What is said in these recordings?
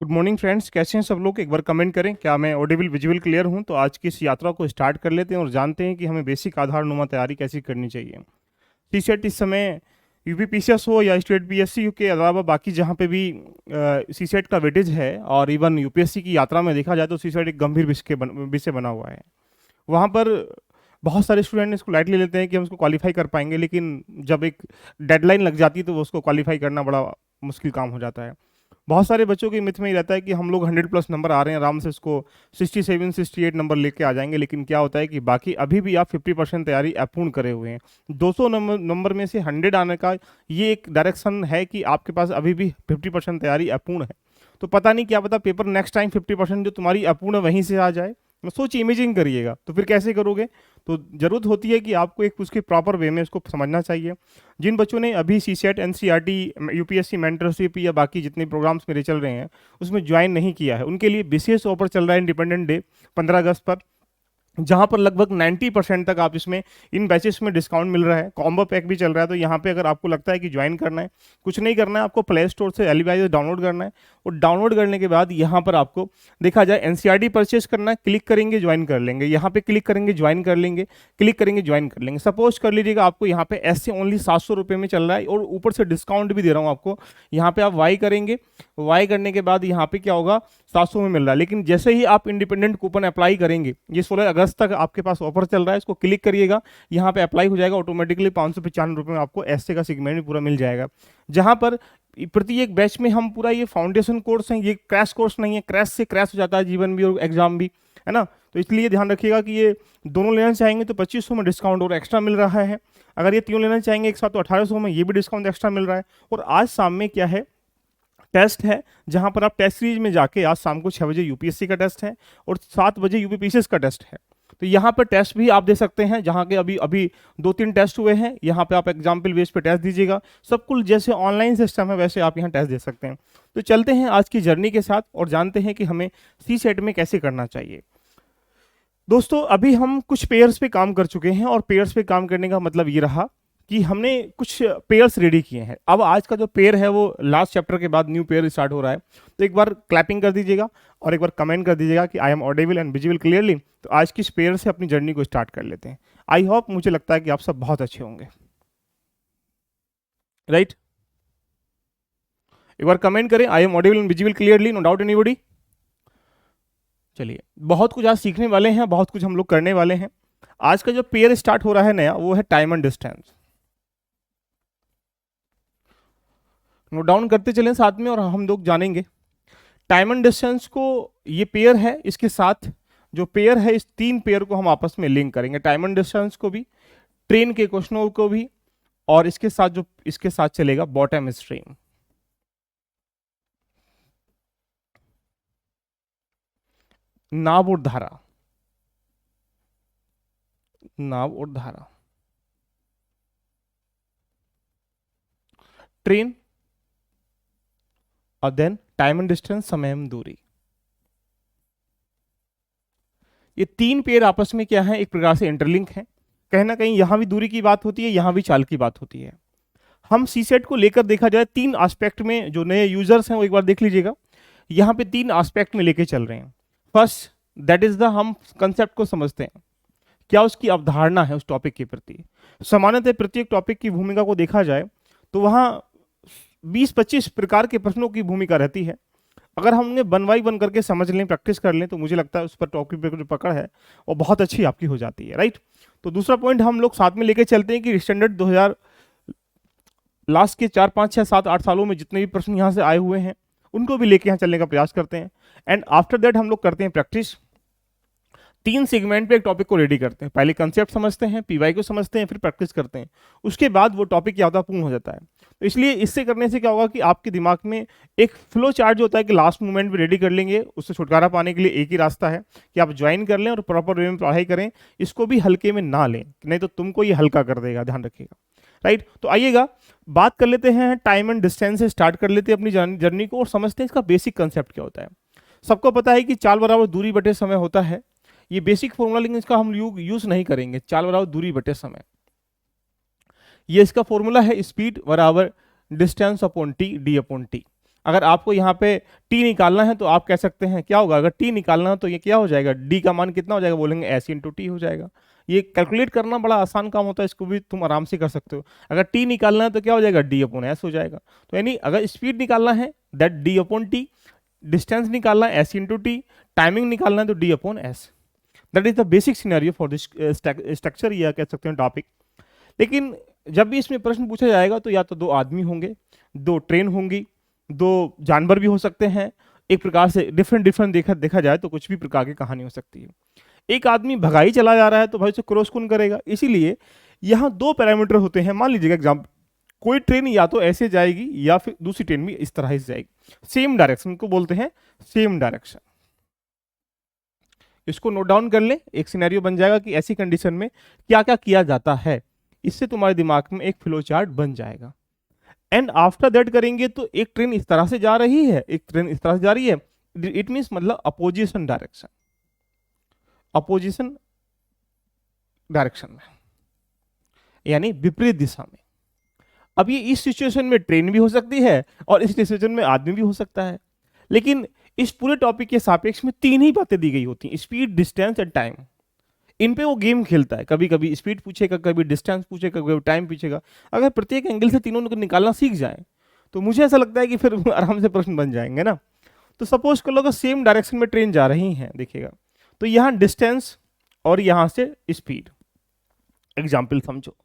Good morning friends, कैसे हैं सब लोग? एक बार कमेंट करें, क्या मैं ऑडिबल विजुअल क्लियर हूं? तो आज की इस यात्रा को स्टार्ट कर लेते हैं और जानते हैं कि हमें बेसिक आधारनुमा तैयारी कैसी करनी चाहिए। टी सेट इस समय यूपी पीसीएस हो या स्टेट पीएससी के अलावा बाकी जहाँ पे भी सी सेट का वेटेज है, और इवन यूपीएससी की यात्रा में देखा जाए तो सी सेट एक गंभीर विषय बना हुआ है। वहाँ पर बहुत सारे स्टूडेंट इसको लाइटली लेते हैं कि हम उसको क्वालिफाई कर पाएंगे, लेकिन जब एक डेडलाइन लग जाती है तो वो उसको क्वालिफाई करना बड़ा मुश्किल काम हो जाता है। बहुत सारे बच्चों के मिथ में ही रहता है कि हम लोग 100+ नंबर आ रहे हैं, आराम से इसको 67 68 नंबर लेके आ जाएंगे, लेकिन क्या होता है कि बाकी अभी भी आप 50% तैयारी अपूर्ण करे हुए हैं। 200 नंबर में से 100 आने का ये एक डायरेक्शन है कि आपके पास अभी भी 50% तैयारी अपूर्ण है। तो पता नहीं, क्या पता पेपर नेक्स्ट टाइम 50% जो तुम्हारी अपूर्ण है वहीं से आ जाए। सोच इमेजिंग करिएगा, तो फिर कैसे करोगे? तो जरूरत होती है कि आपको एक उसके प्रॉपर वे में इसको समझना चाहिए। जिन बच्चों ने अभी सी सेट एनसीईआरटी यूपीएससी मेंटरशिप या बाकी जितने प्रोग्राम्स मेरे चल रहे हैं उसमें ज्वाइन नहीं किया है, उनके लिए विशेष ऑफर चल रहा है इंडिपेंडेंट डे 15 अगस्त पर, जहां पर लगभग 90% तक आप इसमें इन बैचेस में डिस्काउंट मिल रहा है। कॉम्बो पैक भी चल रहा है। तो यहाँ पे अगर आपको लगता है कि ज्वाइन करना है, कुछ नहीं करना है, आपको प्ले स्टोर से एलिवाइज डाउनलोड करना है, और डाउनलोड करने के बाद यहाँ पर आपको देखा जाए एनसीईआरटी परचेस करना है, क्लिक करेंगे ज्वाइन कर लेंगे, यहाँ पे क्लिक करेंगे ज्वाइन कर लेंगे, क्लिक करेंगे ज्वाइन कर लेंगे। सपोज कर लीजिएगा आपको यहाँ पे ऐसे ओनली 700 रुपये में चल रहा है और ऊपर से डिस्काउंट भी दे रहा हूँ आपको। यहाँ पे आप वाई करेंगे, वाई करने के बाद यहाँ पे क्या होगा, 700 में मिल रहा है। लेकिन जैसे ही आप इंडिपेंडेंट कूपन अप्लाई करेंगे, ये 16 अगस्त तक आपके पास ऑफर चल रहा है, इसको क्लिक करिएगा, यहाँ पे अप्लाई हो जाएगा ऑटोमेटिकली। 595 रुपये में आपको ऐसे का सेगमेंट भी पूरा मिल जाएगा, जहाँ पर प्रति एक बैच में हम पूरा ये फाउंडेशन कोर्स है, ये क्रैश कोर्स नहीं है। क्रैश से क्रैश हो जाता है जीवन भी और एग्जाम भी, है ना। तो इसलिए ध्यान रखिएगा कि ये दोनों लेना चाहेंगे तो 2500 में डिस्काउंट और एक्स्ट्रा मिल रहा है। अगर ये तीनों लेना चाहेंगे एक साथ तो 1800 में ये भी डिस्काउंट एक्स्ट्रा मिल रहा है। और आज शाम में क्या है, टेस्ट है, जहां पर आप टेस्ट सीरीज में जाके आज शाम को 6 बजे यूपीएससी का टेस्ट है और 7 बजे यूपीपीसीएस का टेस्ट है। तो यहाँ पर टेस्ट भी आप दे सकते हैं, जहाँ के अभी अभी 2-3 टेस्ट हुए हैं, यहाँ पे आप एग्जाम्पल बेस पे टेस्ट दीजिएगा। सब कुछ जैसे ऑनलाइन सिस्टम है वैसे आप यहाँ टेस्ट दे सकते हैं। तो चलते हैं आज की जर्नी के साथ और जानते हैं कि हमें सी सेट में कैसे करना चाहिए। दोस्तों, अभी हम कुछ पेयर्स पे काम कर चुके हैं और पेयर्स पे काम करने का मतलब ये रहा कि हमने कुछ पेयर्स रेडी किए हैं। अब आज का जो पेयर है वो लास्ट चैप्टर के बाद न्यू पेयर स्टार्ट हो रहा है। तो एक बार क्लैपिंग कर दीजिएगा और एक बार कमेंट कर दीजिएगा कि आई am audible and visible clearly. तो आज की इस पेयर से अपनी जर्नी को स्टार्ट कर लेते हैं। आई होप, मुझे लगता है कि आप सब बहुत अच्छे होंगे, राइट? एक बार कमेंट करें, I am audible and visible clearly, no doubt anybody. चलिए, बहुत कुछ आज सीखने वाले हैं, बहुत कुछ हम लोग करने वाले हैं। आज का जो पेयर स्टार्ट हो रहा है नया, वो है time and distance. Note down करते चलें साथ में और हम लोग जानेंगे टाइम एंड डिस्टेंस को। ये पेयर है, इसके साथ जो पेयर है, इस 3 पेयर को हम आपस में लिंक करेंगे। टाइम एंड डिस्टेंस को भी, ट्रेन के क्वेश्चनों को भी, और इसके साथ जो इसके साथ चलेगा बॉटम स्ट्रीम। नाव और धारा, नाव और धारा, ट्रेन, और देन टाइम एंड डिस्टेंस, समय एवं दूरी। ये 3 पेयर आपस में क्या है, एक प्रकार से इंटरलिंक है। कहीं ना कहीं यहां भी दूरी की बात होती है, यहां भी चाल की बात होती है। हम सी सेट को लेकर देखा जाए 3 एस्पेक्ट में, जो नए यूजर्स हैं वो एक बार देख लीजिएगा। यहाँ पे 3 एस्पेक्ट में लेके चल रहे हैं। फर्स्ट, दैट इज द, हम कंसेप्ट को समझते हैं, क्या उसकी अवधारणा है उस टॉपिक के प्रति। सामान्यतः प्रत्येक टॉपिक की भूमिका को देखा जाए तो वहाँ 20-25 प्रकार के प्रश्नों की भूमिका रहती है। अगर हम उन्हें 1 बाई 1 करके समझ लें, प्रैक्टिस कर लें, तो मुझे लगता है उस पर टॉपिक पर जो पकड़ है वो बहुत अच्छी आपकी हो जाती है, राइट। तो दूसरा पॉइंट हम लोग साथ में लेके चलते हैं कि स्टैंडर्ड 2000 लास्ट के 4 5 6 7 8 सालों में जितने भी प्रश्न यहाँ से आए हुए हैं उनको भी लेके यहाँ चलने का प्रयास करते हैं। एंड आफ्टर दैट हम लोग करते हैं प्रैक्टिस। 3 सेगमेंट पे एक टॉपिक को रेडी करते हैं। पहले कंसेप्ट समझते हैं, पीवाई को समझते हैं, फिर प्रैक्टिस करते हैं। उसके बाद वो टॉपिक क्या होता है, पूर्ण हो जाता है। तो इसलिए इससे करने से क्या होगा कि आपके दिमाग में एक फ्लो चार्ट जो होता है कि लास्ट मोमेंट में रेडी कर लेंगे, उससे छुटकारा पाने के लिए एक ही रास्ता है कि आप ज्वाइन कर लें और प्रॉपर वे में पढ़ाई करें। इसको भी हल्के में ना लें, नहीं तो तुमको ये हल्का कर देगा, ध्यान रखिएगा, राइट। तो आइएगा बात कर लेते हैं, टाइम एंड डिस्टेंस से स्टार्ट कर लेते हैं अपनी जर्नी को और समझते हैं इसका बेसिक कंसेप्ट क्या होता है। सबको पता है कि चाल बराबर दूरी बटे समय होता है, ये बेसिक फॉर्मूला, लेकिन इसका हम यूज नहीं करेंगे। चाल बराबर दूरी बटे समय, ये इसका फॉर्मूला है। स्पीड बराबर distance upon T, D upon T. अगर आपको यहाँ पे टी निकालना है तो आप कह सकते हैं क्या होगा, अगर टी निकालना है तो ये क्या हो जाएगा, डी का मान कितना हो जाएगा, बोलेंगे एस इंटू टी हो जाएगा। ये कैलकुलेट करना बड़ा आसान काम होता है, इसको भी तुम आराम से कर सकते हो। अगर टी निकालना है तो क्या हो जाएगा, डी अपॉन एस हो जाएगा। तो यानी अगर स्पीड निकालना है that D upon T, distance निकालना है एस इंटू टी, टाइमिंग निकालना है तो D upon S. That is the basic scenario for this structure, या कह सकते हैं टॉपिक। लेकिन जब भी इसमें प्रश्न पूछा जाएगा तो या तो दो आदमी होंगे, दो ट्रेन होंगी, दो जानवर भी हो सकते हैं, एक प्रकार से डिफरेंट डिफरेंट देखा जाए तो कुछ भी प्रकार की कहानी हो सकती है। एक आदमी भगाई चला जा रहा है तो भाई उसे क्रॉस कौन करेगा, इसीलिए यहाँ दो पैरामीटर होते हैं। मान लीजिएगा एग्जाम्पल, कोई ट्रेन या तो ऐसे जाएगी या फिर दूसरी ट्रेन भी इस तरह से जाएगी, सेम डायरेक्शन को बोलते हैं सेम डायरेक्शन। इसको नोट डाउन कर ले, एक सिनेरियो बन जाएगा कि ऐसी कंडीशन में क्या क्या किया जाता है, इससे तुम्हारे दिमाग में एक फ्लो चार्ट बन जाएगा। एंड आफ्टर दैट करेंगे तो एक ट्रेन इस तरह से जा रही है, एक ट्रेन इस तरह से जा रही है, इट मीन्स मतलब अपोजिशन डायरेक्शन, अपोजिशन डायरेक्शन में, यानी विपरीत दिशा में। अब ये इस सिचुएशन में ट्रेन भी हो सकती है और इस सिचुएशन में आदमी भी हो सकता है। लेकिन इस पूरे टॉपिक के सापेक्ष में तीन ही बातें दी गई होती हैं, स्पीड, डिस्टेंस एंड टाइम। इन पे वो गेम खेलता है, कभी कभी स्पीड पूछेगा, कभी डिस्टेंस पूछेगा, कभी टाइम पूछेगा। अगर प्रत्येक एंगल से तीनों को निकालना सीख जाए तो मुझे ऐसा लगता है कि फिर आराम से प्रश्न बन जाएंगे ना। तो सपोज कर लो कि सेम डायरेक्शन में ट्रेन जा रही है, देखिएगा तो यहाँ डिस्टेंस और यहाँ से स्पीड। एग्जाम्पल समझो,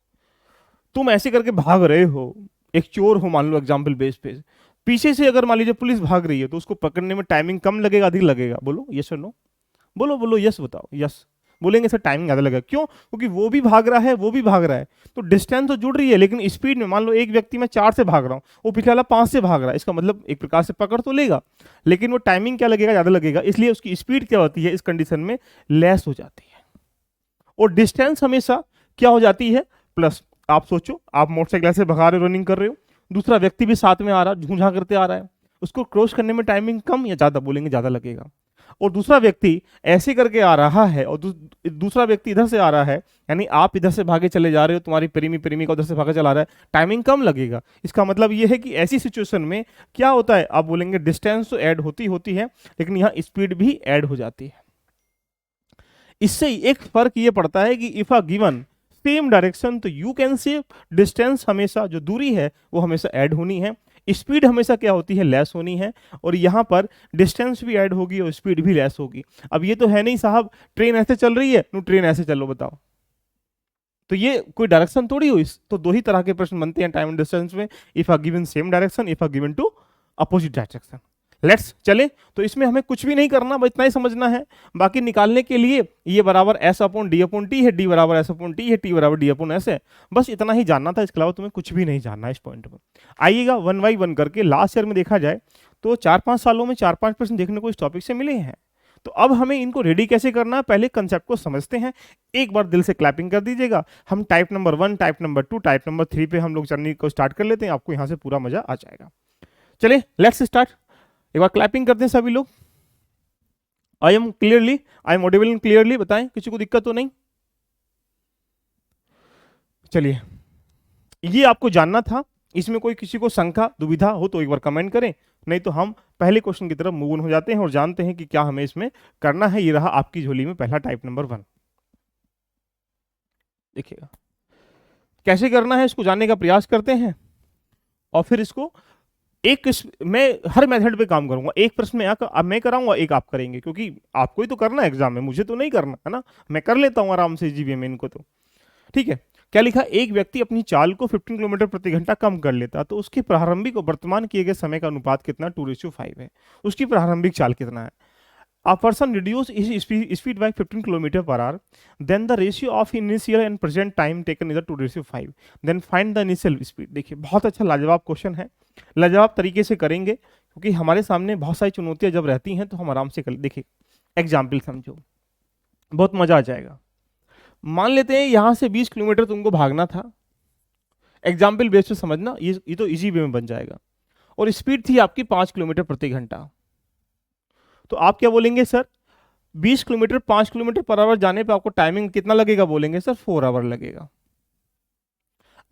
तुम ऐसे करके भाग रहे हो, एक चोर हो मान लो, एग्जाम्पल बेस पे पीछे से अगर मान लीजिए पुलिस भाग रही है तो उसको पकड़ने में टाइमिंग कम लगेगा, अधिक लगेगा, बोलो यस और नो, बोलो बोलो यस बताओ, यस बोलेंगे सर टाइमिंग ज़्यादा लगेगा। क्यों, क्योंकि वो भी भाग रहा है, वो भी भाग रहा है, तो डिस्टेंस तो जुड़ रही है, लेकिन स्पीड में मान लो एक व्यक्ति मैं 4 से भाग रहा हूँ, वो पिछले वाला 5 से भाग रहा है, इसका मतलब एक प्रकार से पकड़ तो लेगा, लेकिन वो टाइमिंग क्या लगेगा, ज़्यादा लगेगा, इसलिए उसकी स्पीड क्या होती है इस कंडीशन में, लेस हो जाती है। और डिस्टेंस हमेशा क्या हो जाती है, प्लस। आप सोचो, आप मोटरसाइकिल से भगा रहे हो, रनिंग कर रहे हो, दूसरा व्यक्ति भी साथ में आ रहा है, झूझा करते आ रहा है, उसको क्रॉस करने में टाइमिंग कम या ज़्यादा, बोलेंगे ज़्यादा लगेगा। और दूसरा व्यक्ति ऐसे करके आ रहा है और दूसरा व्यक्ति इधर से आ रहा है, यानी आप इधर से भागे चले जा रहे हो, तुम्हारी प्रेमी का उधर से भागे चला रहा है, टाइमिंग कम लगेगा। इसका मतलब ये है कि ऐसी सिचुएशन में क्या होता है, आप बोलेंगे डिस्टेंस तो ऐड होती है, लेकिन यहाँ स्पीड भी ऐड हो जाती है। इससे एक फर्क ये पड़ता है कि if a given same direction तो यू कैन से डिस्टेंस, हमेशा जो दूरी है वो हमेशा ऐड होनी है, स्पीड हमेशा क्या होती है, लेस होनी है, और यहाँ पर डिस्टेंस भी ऐड होगी और स्पीड भी लेस होगी। अब ये तो है नहीं साहब, ट्रेन ऐसे चल रही है, ट्रेन ऐसे चलो बताओ, तो ये कोई डायरेक्शन थोड़ी हुई। तो दो ही तरह के प्रश्न बनते हैं टाइम एंड डिस्टेंस में, if a given same direction, if a given to opposite direction. Let's चले, तो इसमें हमें कुछ भी नहीं करना, बस इतना ही समझना है। बाकी निकालने के लिए ये बराबर S upon D upon T है, डी बराबर एस अपॉन टी है, टी बराबर डी अपॉन एस है, बस इतना ही जानना था। इसके अलावा तुम्हें कुछ भी नहीं जानना है इस पॉइंट पर। आइएगा वन बाई वन करके, लास्ट ईयर में देखा जाए तो 4-5 सालों में 4-5 प्रश्न देखने को इस टॉपिक से मिले हैं। तो अब हमें इनको रेडी कैसे करना है, पहले कंसेप्ट को समझते हैं। एक बार दिल से क्लैपिंग कर दीजिएगा। हम type number 1, type number 2, type number 3 पे हम लोग जर्नी को स्टार्ट कर लेते हैं, आपको यहाँ से पूरा मजा आ जाएगा। चलिए लेट्स स्टार्ट। एक बार क्लैपिंग करते हैं सभी लोग। आई एम ऑडिबल एंड क्लियरली, बताएं किसी को दिक्कत तो नहीं। चलिए, ये आपको जानना था, इसमें कोई किसी को शंका दुविधा हो तो एक बार कमेंट करें, नहीं तो हम पहले क्वेश्चन की तरफ मूव ऑन हो जाते हैं और जानते हैं कि क्या हमें इसमें करना है। ये रहा आपकी झोली में पहला टाइप नंबर 1। देखिएगा कैसे करना है, इसको जानने का प्रयास करते हैं और फिर इसको मैं हर मेथड पे काम करूंगा। एक प्रश्न में मैं कराऊंगा, एक आप करेंगे, क्योंकि आपको ही तो करना है एग्जाम में, मुझे तो नहीं करना है ना। मैं कर लेता हूं आराम से जीबीए में इनको, तो ठीक है। क्या लिखा, एक व्यक्ति अपनी चाल को 15 किलोमीटर प्रति घंटा कम कर लेता, तो उसकी प्रारंभिक और वर्तमान किए गए समय का अनुपात कितना, 2:5 है। उसकी प्रारंभिक चाल कितना है। A person reduce his speed by 15 km per hour, then the ratio of initial and present time taken is 2:5, then find the initial speed। देखिए बहुत अच्छा लाजवाब क्वेश्चन है, लाजवाब तरीके से करेंगे, क्योंकि हमारे सामने बहुत सारी चुनौतियां जब रहती हैं तो हम आराम से कर। देखिए एग्जाम्पल समझो, बहुत मजा आ जाएगा। मान लेते हैं यहाँ से 20 किलोमीटर तुमको भागना था, एग्जाम्पल बेस पे समझना, ये तो इजी वे में बन जाएगा, और स्पीड थी आपकी 5 किलोमीटर प्रति घंटा। तो आप क्या बोलेंगे sir, 20 kilometre 5 kilometre per our जाने पे आपको टाइमिंग कितना लगेगा, बोलेंगे सर 4 आवर लगेगा।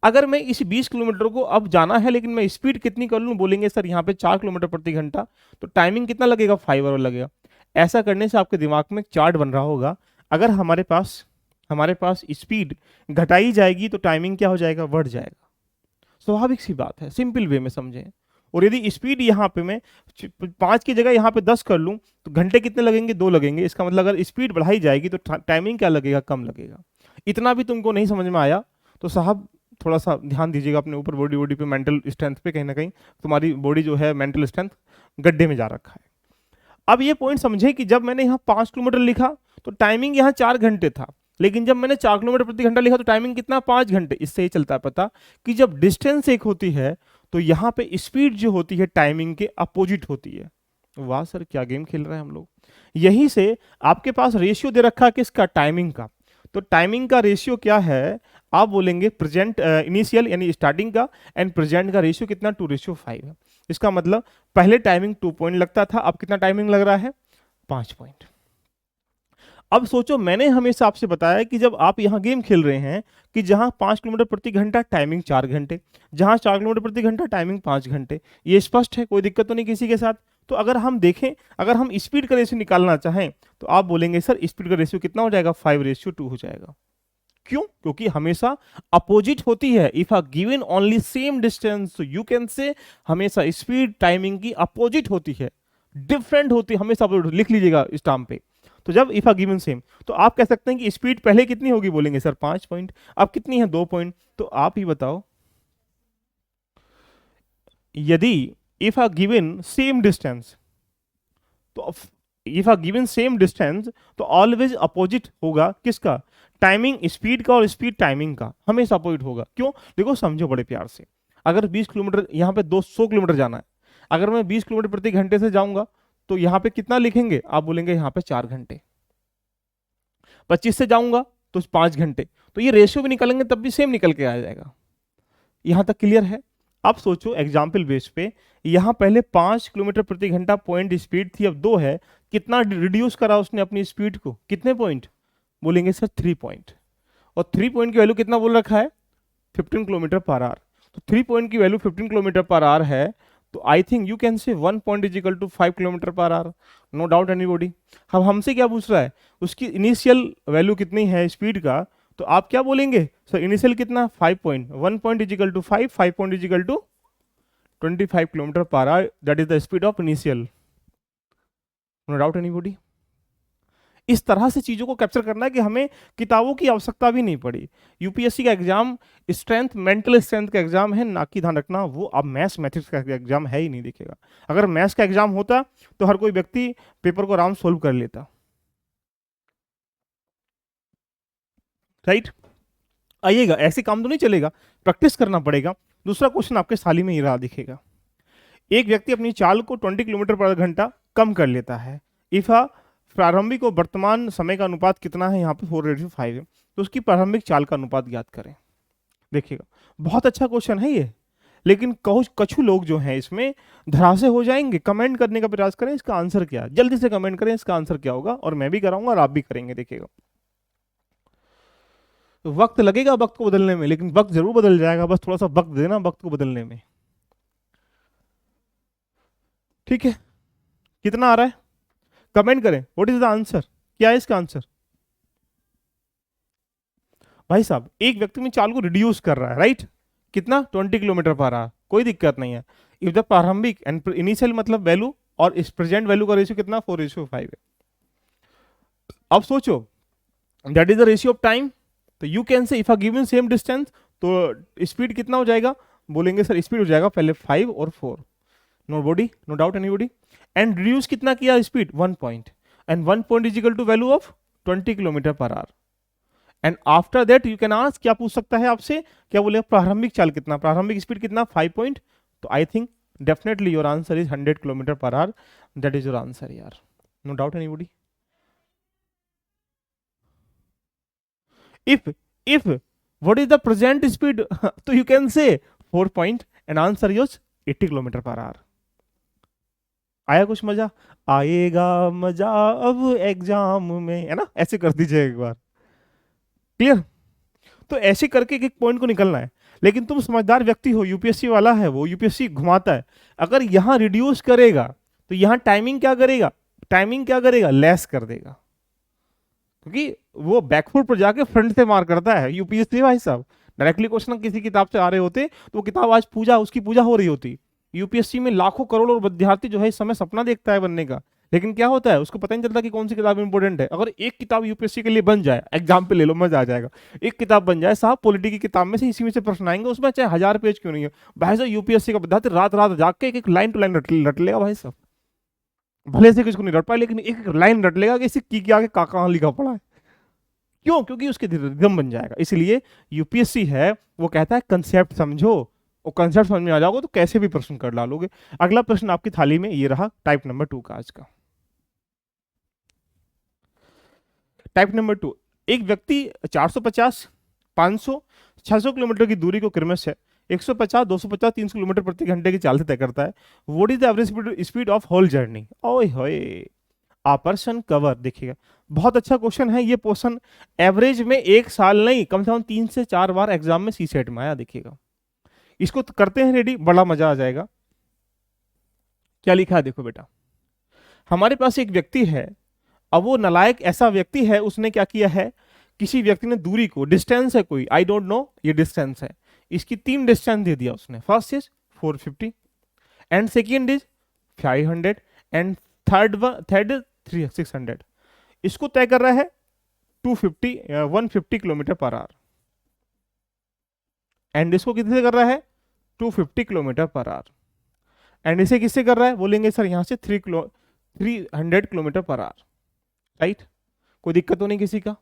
अगर मैं इस 20 किलोमीटर को अब जाना है लेकिन मैं स्पीड कितनी कर लूँ, बोलेंगे सर यहाँ पे 4 किलोमीटर प्रति घंटा, तो टाइमिंग कितना लगेगा, 5 आवर लगेगा। ऐसा करने से आपके दिमाग में एक चार्ट बन रहा होगा, अगर हमारे पास स्पीड घटाई जाएगी तो टाइमिंग क्या हो जाएगा, बढ़ जाएगा। स्वाभाविक सी बात है, सिंपल वे में समझें। और यदि स्पीड यहाँ पे मैं 5 की जगह यहाँ पे 10 कर लूँ तो घंटे कितने लगेंगे, 2 लगेंगे। इसका मतलब अगर स्पीड बढ़ाई जाएगी तो टाइमिंग क्या लगेगा, कम लगेगा। इतना भी तुमको नहीं समझ में आया तो साहब थोड़ा सा ध्यान दीजिएगा अपने ऊपर, बॉडी बॉडी पे, मेंटल स्ट्रेंथ पे। कहीं ना कहीं तुम्हारी बॉडी जो है, मेंटल स्ट्रेंथ गड्ढे में जा रखा है। अब ये पॉइंट समझे कि जब मैंने यहाँ 5 किलोमीटर लिखा तो टाइमिंग यहाँ 4 घंटे था, लेकिन जब मैंने 4 किलोमीटर प्रति घंटा लिखा तो टाइमिंग कितना, 5 घंटे। इससे ही चलता है पता कि जब डिस्टेंस एक होती है तो यहाँ पे स्पीड जो होती है टाइमिंग के अपोजिट होती है। वाह सर, क्या गेम खेल रहे हैं हम लोग। यहीं से आपके पास रेशियो दे रखा है किसका, टाइमिंग का। तो टाइमिंग का रेशियो क्या है, आप बोलेंगे प्रेजेंट इनिशियल यानी स्टार्टिंग का एंड प्रेजेंट का रेशियो कितना, 2:5 है। इसका मतलब पहले टाइमिंग 2 पॉइंट लगता था, अब कितना टाइमिंग लग रहा है, 5 पॉइंट। अब सोचो, मैंने हमेशा आपसे बताया कि जब आप यहाँ गेम खेल रहे हैं कि जहां 5 किलोमीटर प्रति घंटा टाइमिंग 4 घंटे, जहां 4 किलोमीटर प्रति घंटा टाइमिंग 5 घंटे, ये स्पष्ट है, कोई दिक्कत तो नहीं किसी के साथ। तो अगर हम देखें, अगर हम स्पीड का रेशियो निकालना चाहें तो आप बोलेंगे सर स्पीड का रेशियो कितना हो जाएगा, 5:2 हो जाएगा। क्यों, क्योंकि हमेशा अपोजिट होती है। If a given only same distance you can say, हमेशा स्पीड टाइमिंग की अपोजिट होती है, डिफरेंट होती है, हमेशा लिख लीजिएगा स्टाम्प पे। तो जब इफ आ गिवन सेम तो आप कह सकते हैं कि स्पीड पहले कितनी होगी, बोलेंगे सर 5 पॉइंट, अब कितनी है, 2 पॉइंट। तो आप ही बताओ, यदि if a given same distance, तो if a given same distance तो ऑलवेज अपोजिट होगा किसका, टाइमिंग स्पीड का और स्पीड टाइमिंग का हमेशा अपोजिट होगा। क्यों, देखो समझो बड़े प्यार से, अगर 20 किलोमीटर यहाँ पे 200 किलोमीटर जाना है, अगर मैं 20 किलोमीटर प्रति घंटे से जाऊंगा तो यहाँ पे कितना लिखेंगे, आप बोलेंगे यहाँ पे 4 घंटे। 25 से जाऊंगा तो 5 घंटे। तो ये रेशियो भी निकालेंगे तब भी सेम निकल के आ जाएगा। यहां तक क्लियर है। अब सोचो एग्जाम्पल बेस पे, यहां पहले 5 किलोमीटर प्रति घंटा पॉइंट स्पीड थी, अब 2 है। कितना रिड्यूस करा उसने अपनी स्पीड को, कितने पॉइंट, बोलेंगे सर 3 पॉइंट। और 3 पॉइंट की वैल्यू कितना बोल रखा है, 15 किलोमीटर पर आवर। तो 3 पॉइंट की वैल्यू 15 किलोमीटर पर आवर है, तो I think you can say 1 point is equal to 5 kilometre per hour, no doubt anybody. अब हमसे क्या पूछ रहा है, उसकी इनिशियल वैल्यू कितनी है स्पीड का, तो आप क्या बोलेंगे सर, इनिशियल कितना, 5 point, 1 point is equal to 5, 5 point is equal to 25 kilometre per hour, that is the speed of initial, no doubt anybody. इस तरह से चीजों को कैप्चर करना है कि हमें किताबों की आवश्यकता भी नहीं पड़ी। यूपीएससी का एग्जाम स्ट्रेंथ, मेंटल स्ट्रेंथ का एग्जाम है, ना कि ध्यान रखना वो अब मैथमेटिक्स का एग्जाम है ही नहीं। देखिएगा, अगर मैथ्स का एग्जाम होता तो हर कोई व्यक्ति पेपर को आराम सोल्व कर लेता, राइट। आइएगा, ऐसे काम तो नहीं चलेगा, प्रैक्टिस करना पड़ेगा। दूसरा क्वेश्चन आपके साली में ही रहा दिखेगा, एक व्यक्ति अपनी चाल को 20 किलोमीटर पर घंटा कम कर लेता है। इफ आ प्रारंभिक और वर्तमान समय का अनुपात कितना है, यहाँ पे 4:5 है, तो उसकी प्रारंभिक चाल का अनुपात ज्ञात करें। देखिएगा, बहुत अच्छा क्वेश्चन है ये, लेकिन कछु लोग जो हैं इसमें धरासे हो जाएंगे। कमेंट करने का प्रयास करें, इसका आंसर क्या है, जल्दी से कमेंट करें इसका आंसर क्या होगा, और मैं भी कराऊंगा और आप भी करेंगे। देखिएगा, तो वक्त लगेगा वक्त को बदलने में, लेकिन वक्त जरूर बदल जाएगा, बस थोड़ा सा वक्त देना वक्त को बदलने में। ठीक है, कितना आ रहा है, कमेंट करें, व्हाट इज द आंसर, क्या है इसका आंसर। भाई साहब, एक व्यक्ति में चाल को रिड्यूस कर रहा है, राइट, कितना, 20 किलोमीटर पर आवर, कोई दिक्कत नहीं है। इफ द प्रारंभिक एंड इनिशियल मतलब वैल्यू और इस प्रेजेंट वैल्यू का रेशियो कितना, 4:5 है। अब सोचो, that is the ratio of time. तो you can say if a given same distance, तो स्पीड कितना हो जाएगा, बोलेंगे सर स्पीड हो जाएगा पहले 5 और 4, no body, no doubt anybody. And reduce कितना किया speed, 1 point, and 1 point is equal to value of 20 kilometre per hour. And after that you can ask, क्या पूछ सकता है आपसे, क्या बोले प्रारंभिक चाल कितना, प्रारंभिक स्पीड कितना, 5 पॉइंट। तो I think definitely your answer is 100 kilometre per hour, that is your answer यार, no doubt anybody. if what is the present speed तो you can say 4 point and answer is 80 kilometre per our. आया कुछ मजा, आएगा मजा अब exam में, है ना, ऐसे कर दीजिए एक बार, क्लियर। तो ऐसे करके एक पॉइंट को निकलना है, लेकिन तुम समझदार व्यक्ति हो, यूपीएससी वाला है वो, यूपीएससी घुमाता है, अगर यहाँ रिड्यूस करेगा तो यहाँ टाइमिंग क्या करेगा, टाइमिंग क्या करेगा, लेस कर देगा, क्योंकि वो बैकफुट पर जाके फ्रंट से मार करता है यूपीएससी भाई साहब। डायरेक्टली क्वेश्चन किसी किताब से आ रहे होते तो वो किताब आज पूजा उसकी पूजा हो रही होती। यूपीएससी में लाखों करोड़ों विद्यार्थी जो है इस समय सपना देखता है बनने का, लेकिन क्या होता है उसको पता नहीं चलता कि कौन सी किताब इंपॉर्टेंट है। अगर एक किताब यूपीएससी के लिए बन जाए, एग्जाम पे ले लो मजा आ जाएगा, एक किताब बन जाए साहब पॉलिटी की किताब में से, इसी में से प्रश्न आएंगे, उसमें चाहे 1000 पेज क्यों नहीं है भाई साहब, यूपीएससी का विद्यार्थी रात रात जाग के एक लाइन टू लाइन रट लेगा भाई साहब, भले से किसको नहीं रट पाए लेकिन एक लाइन रट लेगा कि इसे की आगे कहाँ लिखा पड़ा है। क्यों? क्योंकि उसके रिदम बन जाएगा। इसलिए यूपीएससी है वो कहता है कंसेप्ट समझो, और कंसेप्ट समझ में आ जाओगे तो कैसे भी प्रश्न कर डालोगे। अगला प्रश्न आपकी थाली में ये रहा टाइप नंबर 2 का आज का। टाइप नंबर 2, एक व्यक्ति 450, 500, 600 किलोमीटर की दूरी को क्रमश है 150, 250, 300 किलोमीटर प्रति घंटे की चाल से तय करता है। What is the average speed of whole journey? ओए होए, आ पर्सन कवर, देखिएगा बहुत अच्छा क्वेश्चन है ये। क्वेश्चन एवरेज में एक साल नहीं, कम से कम 3 से 4 बार एग्जाम में सी सेट में आया। देखिएगा इसको तो करते हैं रेडी, बड़ा मजा आ जाएगा। क्या लिखा है देखो बेटा, हमारे पास एक व्यक्ति है, अब वो नालायक ऐसा व्यक्ति है, उसने क्या किया है, किसी व्यक्ति ने दूरी को, डिस्टेंस है कोई, आई डोंट नो ये डिस्टेंस है, इसकी 3 डिस्टेंस दे दिया उसने। First is 450 and second is 500 and third 600। इसको तय कर रहा है 150 किलोमीटर पर आवर, एंड इसको कितने से कर रहा है 250 किलोमीटर पर आवर, एंड इसे किससे कर रहा है, बोलेंगे सर यहां से 300 किलोमीटर पर आवर, राइट। कोई दिक्कत तो नहीं किसी का।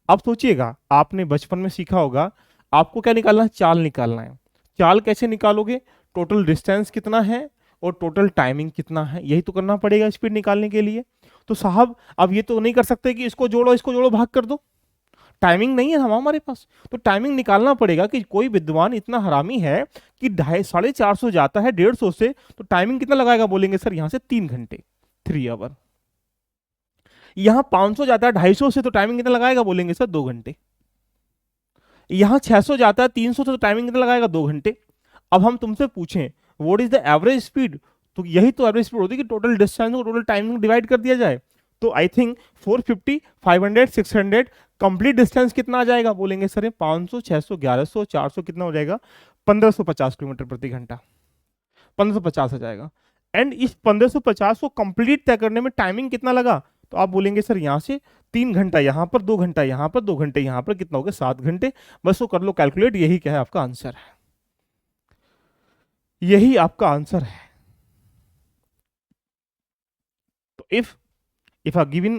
अब सोचिएगा, आपने बचपन में सीखा होगा, आपको क्या निकालना है, चाल निकालना है। चाल कैसे निकालोगे, टोटल डिस्टेंस कितना है और टोटल टाइमिंग कितना है, यही तो करना पड़ेगा स्पीड निकालने के लिए। तो साहब अब ये तो नहीं कर सकते कि इसको जोड़ो भाग कर दो, टाइमिंग नहीं है हमारे पास, तो टाइमिंग निकालना पड़ेगा कि कोई विद्वान इतना हरामी है कि 450 जाता है 150 से, तो टाइमिंग कितना लगाएगा, बोलेंगे सर यहां से 3 घंटे, 3 आवर। यहां 500 जाता है 250 से, तो टाइमिंग कितना लगाएगा, बोलेंगे सर 2 घंटे। यहां 600 जाता है 300 से, तो टाइमिंग कितना लगाएगा, 2 घंटे। अब हम तुमसे पूछें what is the average speed, तो यही तो एवरेज स्पीड होती है कि टोटल डिस्टेंस को टोटल टाइमिंग डिवाइड कर दिया जाए। तो आई थिंक 450, 500, 600 कंप्लीट डिस्टेंस कितना आ जाएगा, बोलेंगे सर 500, 600, 1100, 400 कितना हो जाएगा, 1550 किलोमीटर प्रति घंटा, 1550 आ जाएगा। एंड इस 1550 को कंप्लीट तय करने में टाइमिंग कितना लगा, तो आप बोलेंगे सर यहां से 3 घंटा यहां पर, 2 घंटा यहां पर, 2 घंटे यहां पर, कितना हो गया 7 घंटे। बस वो कर लो कैलकुलेट, यही क्या है आपका आंसर है, यही आपका आंसर है। तो if are given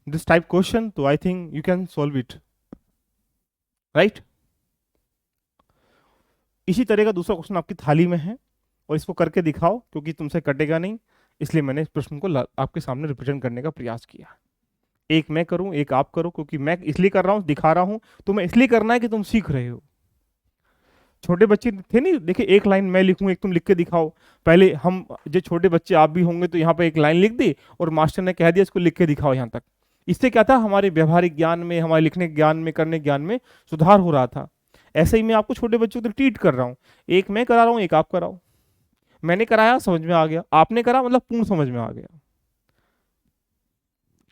this type question, तो I think you can solve it, right? इसी तरह का दूसरा क्वेश्चन आपकी थाली में है और इसको करके दिखाओ, क्योंकि तुमसे कटेगा नहीं, इसलिए मैंने इस प्रश्न को आपके सामने रिप्रेजेंट करने का प्रयास किया। एक मैं करूं, एक आप करो, क्योंकि मैं इसलिए कर रहा हूं, दिखा रहा हूं, तुम्हें इसलिए करना है कि तुम सीख रहे हो। छोटे बच्चे थे नहीं, देखिए एक लाइन मैं लिखूं, एक तुम लिख के दिखाओ। पहले हम जो छोटे बच्चे आप भी होंगे तो यहाँ पे एक लाइन लिख दी और मास्टर ने कह दिया इसको लिख के दिखाओ यहाँ तक। इससे क्या था, हमारे व्यवहारिक ज्ञान में, हमारे लिखने ज्ञान में, करने ज्ञान में सुधार हो रहा था। ऐसे ही मैं आपको छोटे बच्चों को ट्रीट कर रहा हूँ, एक मैं करा रहा हूँ, एक आप कराओ। मैंने कराया समझ में आ गया, आपने करा मतलब पूर्ण समझ में आ गया।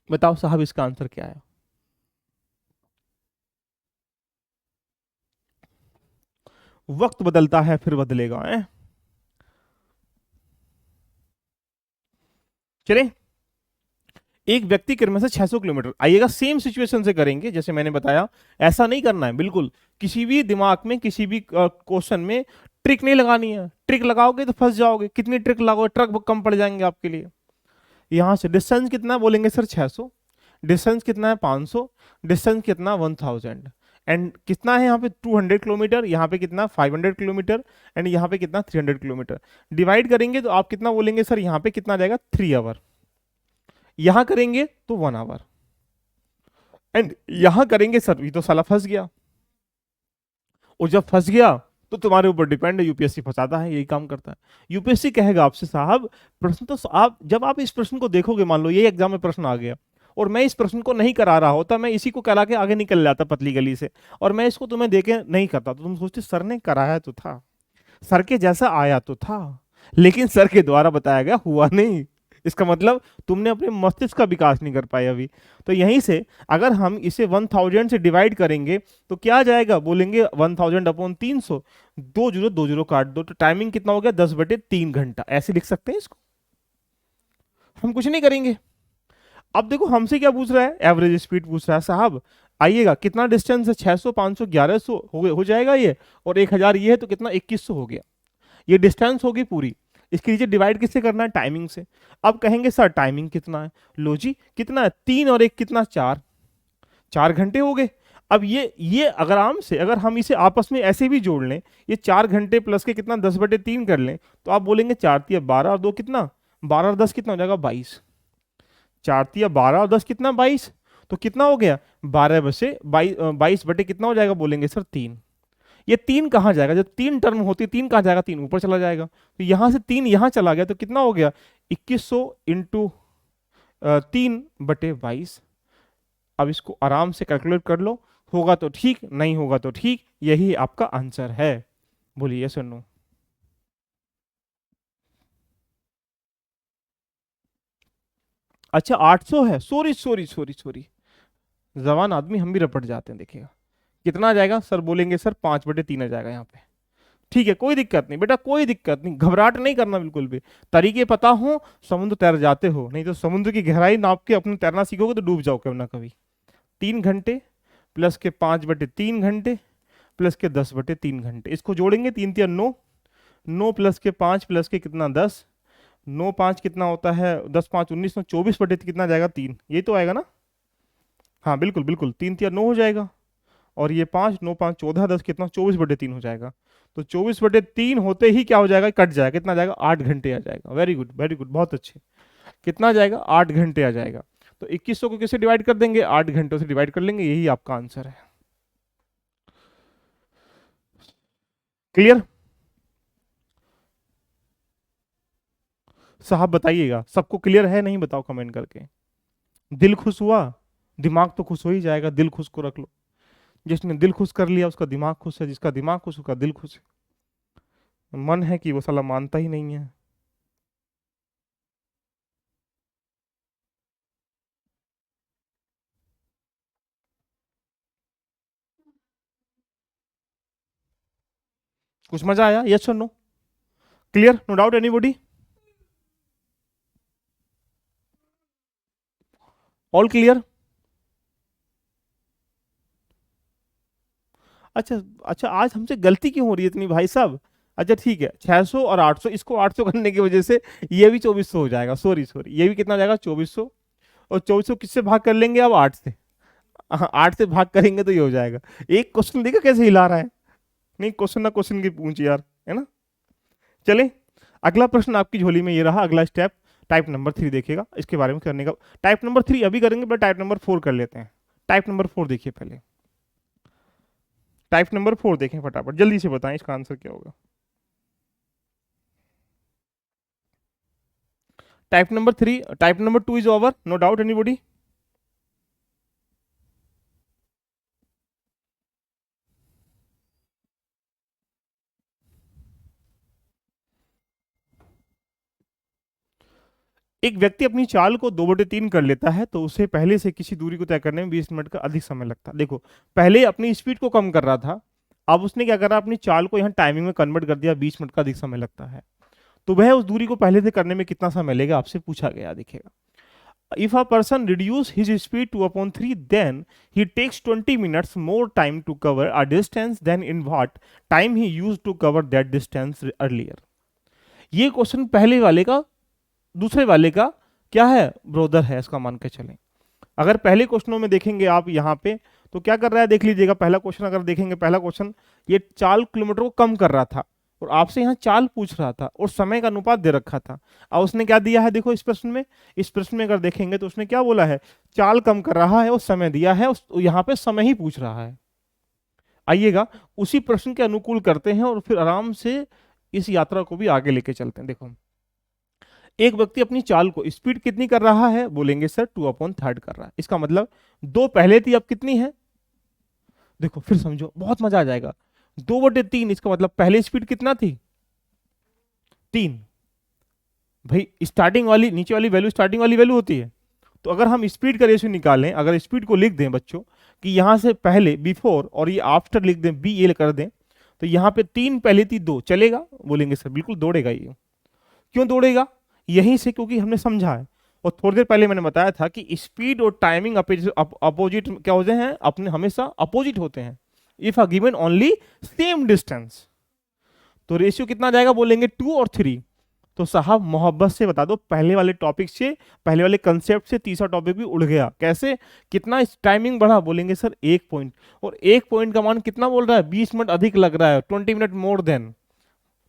बताओ साहब इसका आंसर क्या है? वक्त बदलता है फिर बदलेगा है? चले, एक व्यक्ति क्रम से 600 किलोमीटर, आइएगा सेम सिचुएशन से करेंगे जैसे मैंने बताया। ऐसा नहीं करना है बिल्कुल, किसी भी दिमाग में किसी भी क्वेश्चन में ट्रिक नहीं लगानी है। ट्रिक लगाओगे तो फंस जाओगे, कितनी ट्रिक लगाओगे, ट्रक कम पड़ जाएंगे आपके लिए। यहां से डिस्टेंस कितना बोलेंगे सर 600, डिस्टेंस कितना है 500, डिस्टेंस कितना 1000, एंड कितना है यहाँ पे 200 किलोमीटर, यहाँ पे कितना 500 किलोमीटर, एंड यहाँ पे कितना 300 किलोमीटर। डिवाइड करेंगे तो आप कितना बोलेंगे सर, यहाँ पे कितना जाएगा 3 आवर, यहां करेंगे तो 1 आवर, एंड यहां करेंगे सर ये तो साला फंस गया। और जब फंस गया तो तुम्हारे ऊपर डिपेंड है, यूपीएससी फंसाता है, यही काम करता है। यूपीएससी कहेगा आपसे साहब प्रश्न तो आप जब आप इस प्रश्न को देखोगे, मान लो ये एग्जाम में प्रश्न आ गया और मैं इस प्रश्न को नहीं करा रहा होता, मैं इसी को करा के आगे निकल जाता पतली गली से, और मैं इसको तुम्हें देके नहीं करता, तो तुम सोचते सर ने कराया तो था, सर के जैसा आया तो था, लेकिन सर के द्वारा बताया गया हुआ नहीं। इसका मतलब तुमने अपने मस्तिष्क का विकास नहीं कर पाए अभी। तो यहीं से अगर हम इसे 1000 से डिवाइड करेंगे तो क्या आ जाएगा, बोलेंगे 1000/300, 2 जीरो काट दो, तो टाइमिंग कितना हो गया, 10/3 घंटा। ऐसे लिख सकते हैं इसको, हम कुछ नहीं करेंगे। अब देखो हमसे क्या पूछ रहा है, एवरेज स्पीड पूछ रहा है। साहब आइएगा, कितना डिस्टेंस है, 600, 500, 1100 हो जाएगा ये, और 1000 ये है तो कितना, 2100 हो गया। ये डिस्टेंस होगी पूरी। इसके नीचे डिवाइड किससे करना है, टाइमिंग से। अब कहेंगे सर टाइमिंग कितना है, लो जी कितना है, 3 और 1 कितना, 4, 4 घंटे हो गए। अब ये अगर आराम से अगर हम इसे आपस में ऐसे भी जोड़ लें, ये 4 घंटे प्लस के कितना, 10/3 कर लें, तो आप बोलेंगे 4×3=12 और 2 कितना, 12 और 10 कितना हो जाएगा, 22। 4×3=12 और 10 कितना, 22। तो कितना हो गया, 12 बसे 22 बटे कितना हो जाएगा, बोलेंगे सर 3। ये 3 कहाँ जाएगा, जब 3 टर्म होती है 3 कहाँ जाएगा, 3 ऊपर चला जाएगा, तो यहां से 3 यहां चला गया, तो कितना हो गया, 2100 इंटू 3/22। अब इसको आराम से कैलकुलेट कर लो, होगा तो ठीक, नहीं होगा तो ठीक, यही आपका आंसर है। बोलिए यस और नो। अच्छा 800 है, सॉरी सॉरी सॉरी सॉरी, जवान आदमी हम भी रपट जाते हैं। देखिएगा कितना आ जाएगा, सर बोलेंगे सर 5/3 आ जाएगा यहाँ पे। ठीक है, कोई दिक्कत नहीं बेटा, कोई दिक्कत नहीं, घबराहट नहीं करना बिल्कुल भी। तरीके पता हो समुद्र तैर जाते हो, नहीं तो समुद्र की गहराई नाप के अपने तैरना सीखोगे तो डूब जाओ कभी ना कभी। 3 घंटे प्लस के 5/3 घंटे प्लस के 10/3 घंटे, इसको जोड़ेंगे, 3×3=9, 9 प्लस के 5 प्लस के कितना, 10, 9×5 कितना होता है, 10×5=19, 24/3 कितना जाएगा, 3, ये तो आएगा ना। हाँ बिल्कुल बिल्कुल, 3×3=9 हो जाएगा, और ये 5, 9×5 14, 10 कितना, 24/3 हो जाएगा। तो 24/3 होते ही क्या हो जाएगा, कट जाएगा, कितना जाएगा, 8 घंटे आ जाएगा। वेरी गुड वेरी गुड, बहुत अच्छे। कितना आ जाएगा, 8 घंटे आ जाएगा। तो 2100 को किससे डिवाइड कर देंगे, 8 घंटों से डिवाइड कर लेंगे, यही आपका आंसर है। क्लियर साहब, बताइएगा सबको क्लियर है, नहीं बताओ कमेंट करके। दिल खुश हुआ, दिमाग तो खुश हो ही जाएगा, दिल खुश को रख लो। जिसने दिल खुश कर लिया उसका दिमाग खुश है, जिसका दिमाग खुश उसका दिल खुश है। मन है कि वो साला मानता ही नहीं है। कुछ मजा आया, यस और no, clear, no doubt anybody, all clear. अच्छा अच्छा, आज हमसे गलती क्यों हो रही है इतनी भाई साहब। अच्छा ठीक है, 600 और 800, इसको 800 करने की वजह से ये भी 2400 हो जाएगा, सॉरी सॉरी, ये भी कितना हो जाएगा, 2400। और 2400 किससे भाग कर लेंगे अब, 8 से। हाँ 8 से भाग करेंगे तो ये हो जाएगा। एक क्वेश्चन देखा कैसे हिला रहा है, नहीं क्वेश्चन ना क्वेश्चन की पूंछ यार, है ना। चले अगला प्रश्न आपकी झोली में ये रहा, अगला स्टेप टाइप नंबर 3 देखिएगा, इसके बारे में करने का। टाइप नंबर 3 अभी करेंगे, पर टाइप नंबर 4 कर लेते हैं। टाइप नंबर 4 देखिए पहले, टाइप नंबर 4 देखें फटाफट, जल्दी से बताएं इसका आंसर क्या होगा। Type number 3, type number 2 is over, no doubt anybody. एक व्यक्ति अपनी चाल को 2/3 कर लेता है तो उसे पहले से किसी दूरी को तय करने में 20 मिनट का अधिक समय लगता है। देखो पहले अपनी स्पीड को कम कर रहा था, अब उसने क्या करा, अपनी चाल को यहाँ टाइमिंग में कन्वर्ट कर दिया, 20 मिनट का अधिक समय लगता है। तो वह उस दूरी को पहले से करने में कितना समय लेगा, आपसे पूछा गया। देखिएगा, if a person reduce his speed to upon 3, then he takes 20 minutes more time to cover a distance than in what time he used to cover that distance earlier। ये क्वेश्चन पहले वाले का दूसरे वाले का क्या है, ब्रोदर है, इसका मान के चलें। अगर पहले क्वेश्चनों में देखेंगे आप यहाँ पे, तो क्या कर रहा है, देख लीजिएगा पहला क्वेश्चन अगर देखेंगे, पहला क्वेश्चन ये 4 किलोमीटर को कम कर रहा था, और आपसे यहाँ चाल पूछ रहा था और समय का अनुपात दे रखा था। और उसने क्या दिया है, देखो इस प्रश्न में, इस प्रश्न में अगर देखेंगे तो उसने क्या बोला है, चाल कम कर रहा है और समय दिया है, यहाँ पे समय ही पूछ रहा है। आइएगा उसी प्रश्न के अनुकूल करते हैं और फिर आराम से इस यात्रा को भी आगे लेके चलते हैं। देखो एक व्यक्ति अपनी चाल को स्पीड कितनी कर रहा है, बोलेंगे सर 2/3 कर रहा है। इसका मतलब 2 पहले थी, अब कितनी है, देखो फिर समझो, बहुत मजा आ जाएगा। 2/3, इसका मतलब पहले स्पीड कितना थी, 3। भाई स्टार्टिंग वाली, नीचे वाली वैल्यू स्टार्टिंग वाली वैल्यू होती है। तो अगर हम स्पीड का रेशियो निकालें, अगर स्पीड को लिख दें बच्चों कि यहां से पहले बिफोर और ये आफ्टर लिख दें, बी ए कर दें, तो यहाँ पे 3 पहले थी 2, चलेगा, बोलेंगे सर बिल्कुल दौड़ेगा ये। क्यों दौड़ेगा, यहीं से, क्योंकि हमने समझा है और थोड़ी देर पहले मैंने बताया था कि स्पीड और टाइमिंग अपोजिट क्या होते हैं, अपने हमेशा अपोजिट होते हैं। If a given only same distance, तो रेशियो कितना जाएगा, बोलेंगे 2 और 3। तो साहब मोहब्बत से बता दो, पहले वाले टॉपिक से, पहले वाले कंसेप्ट से तीसरा टॉपिक भी उड़ गया। कैसे, कितना टाइमिंग बढ़ा, बोलेंगे सर 1 पॉइंट, और 1 पॉइंट का मान कितना बोल रहा है, 20 मिनट अधिक लग रहा है, 20 मिनट मोर देन।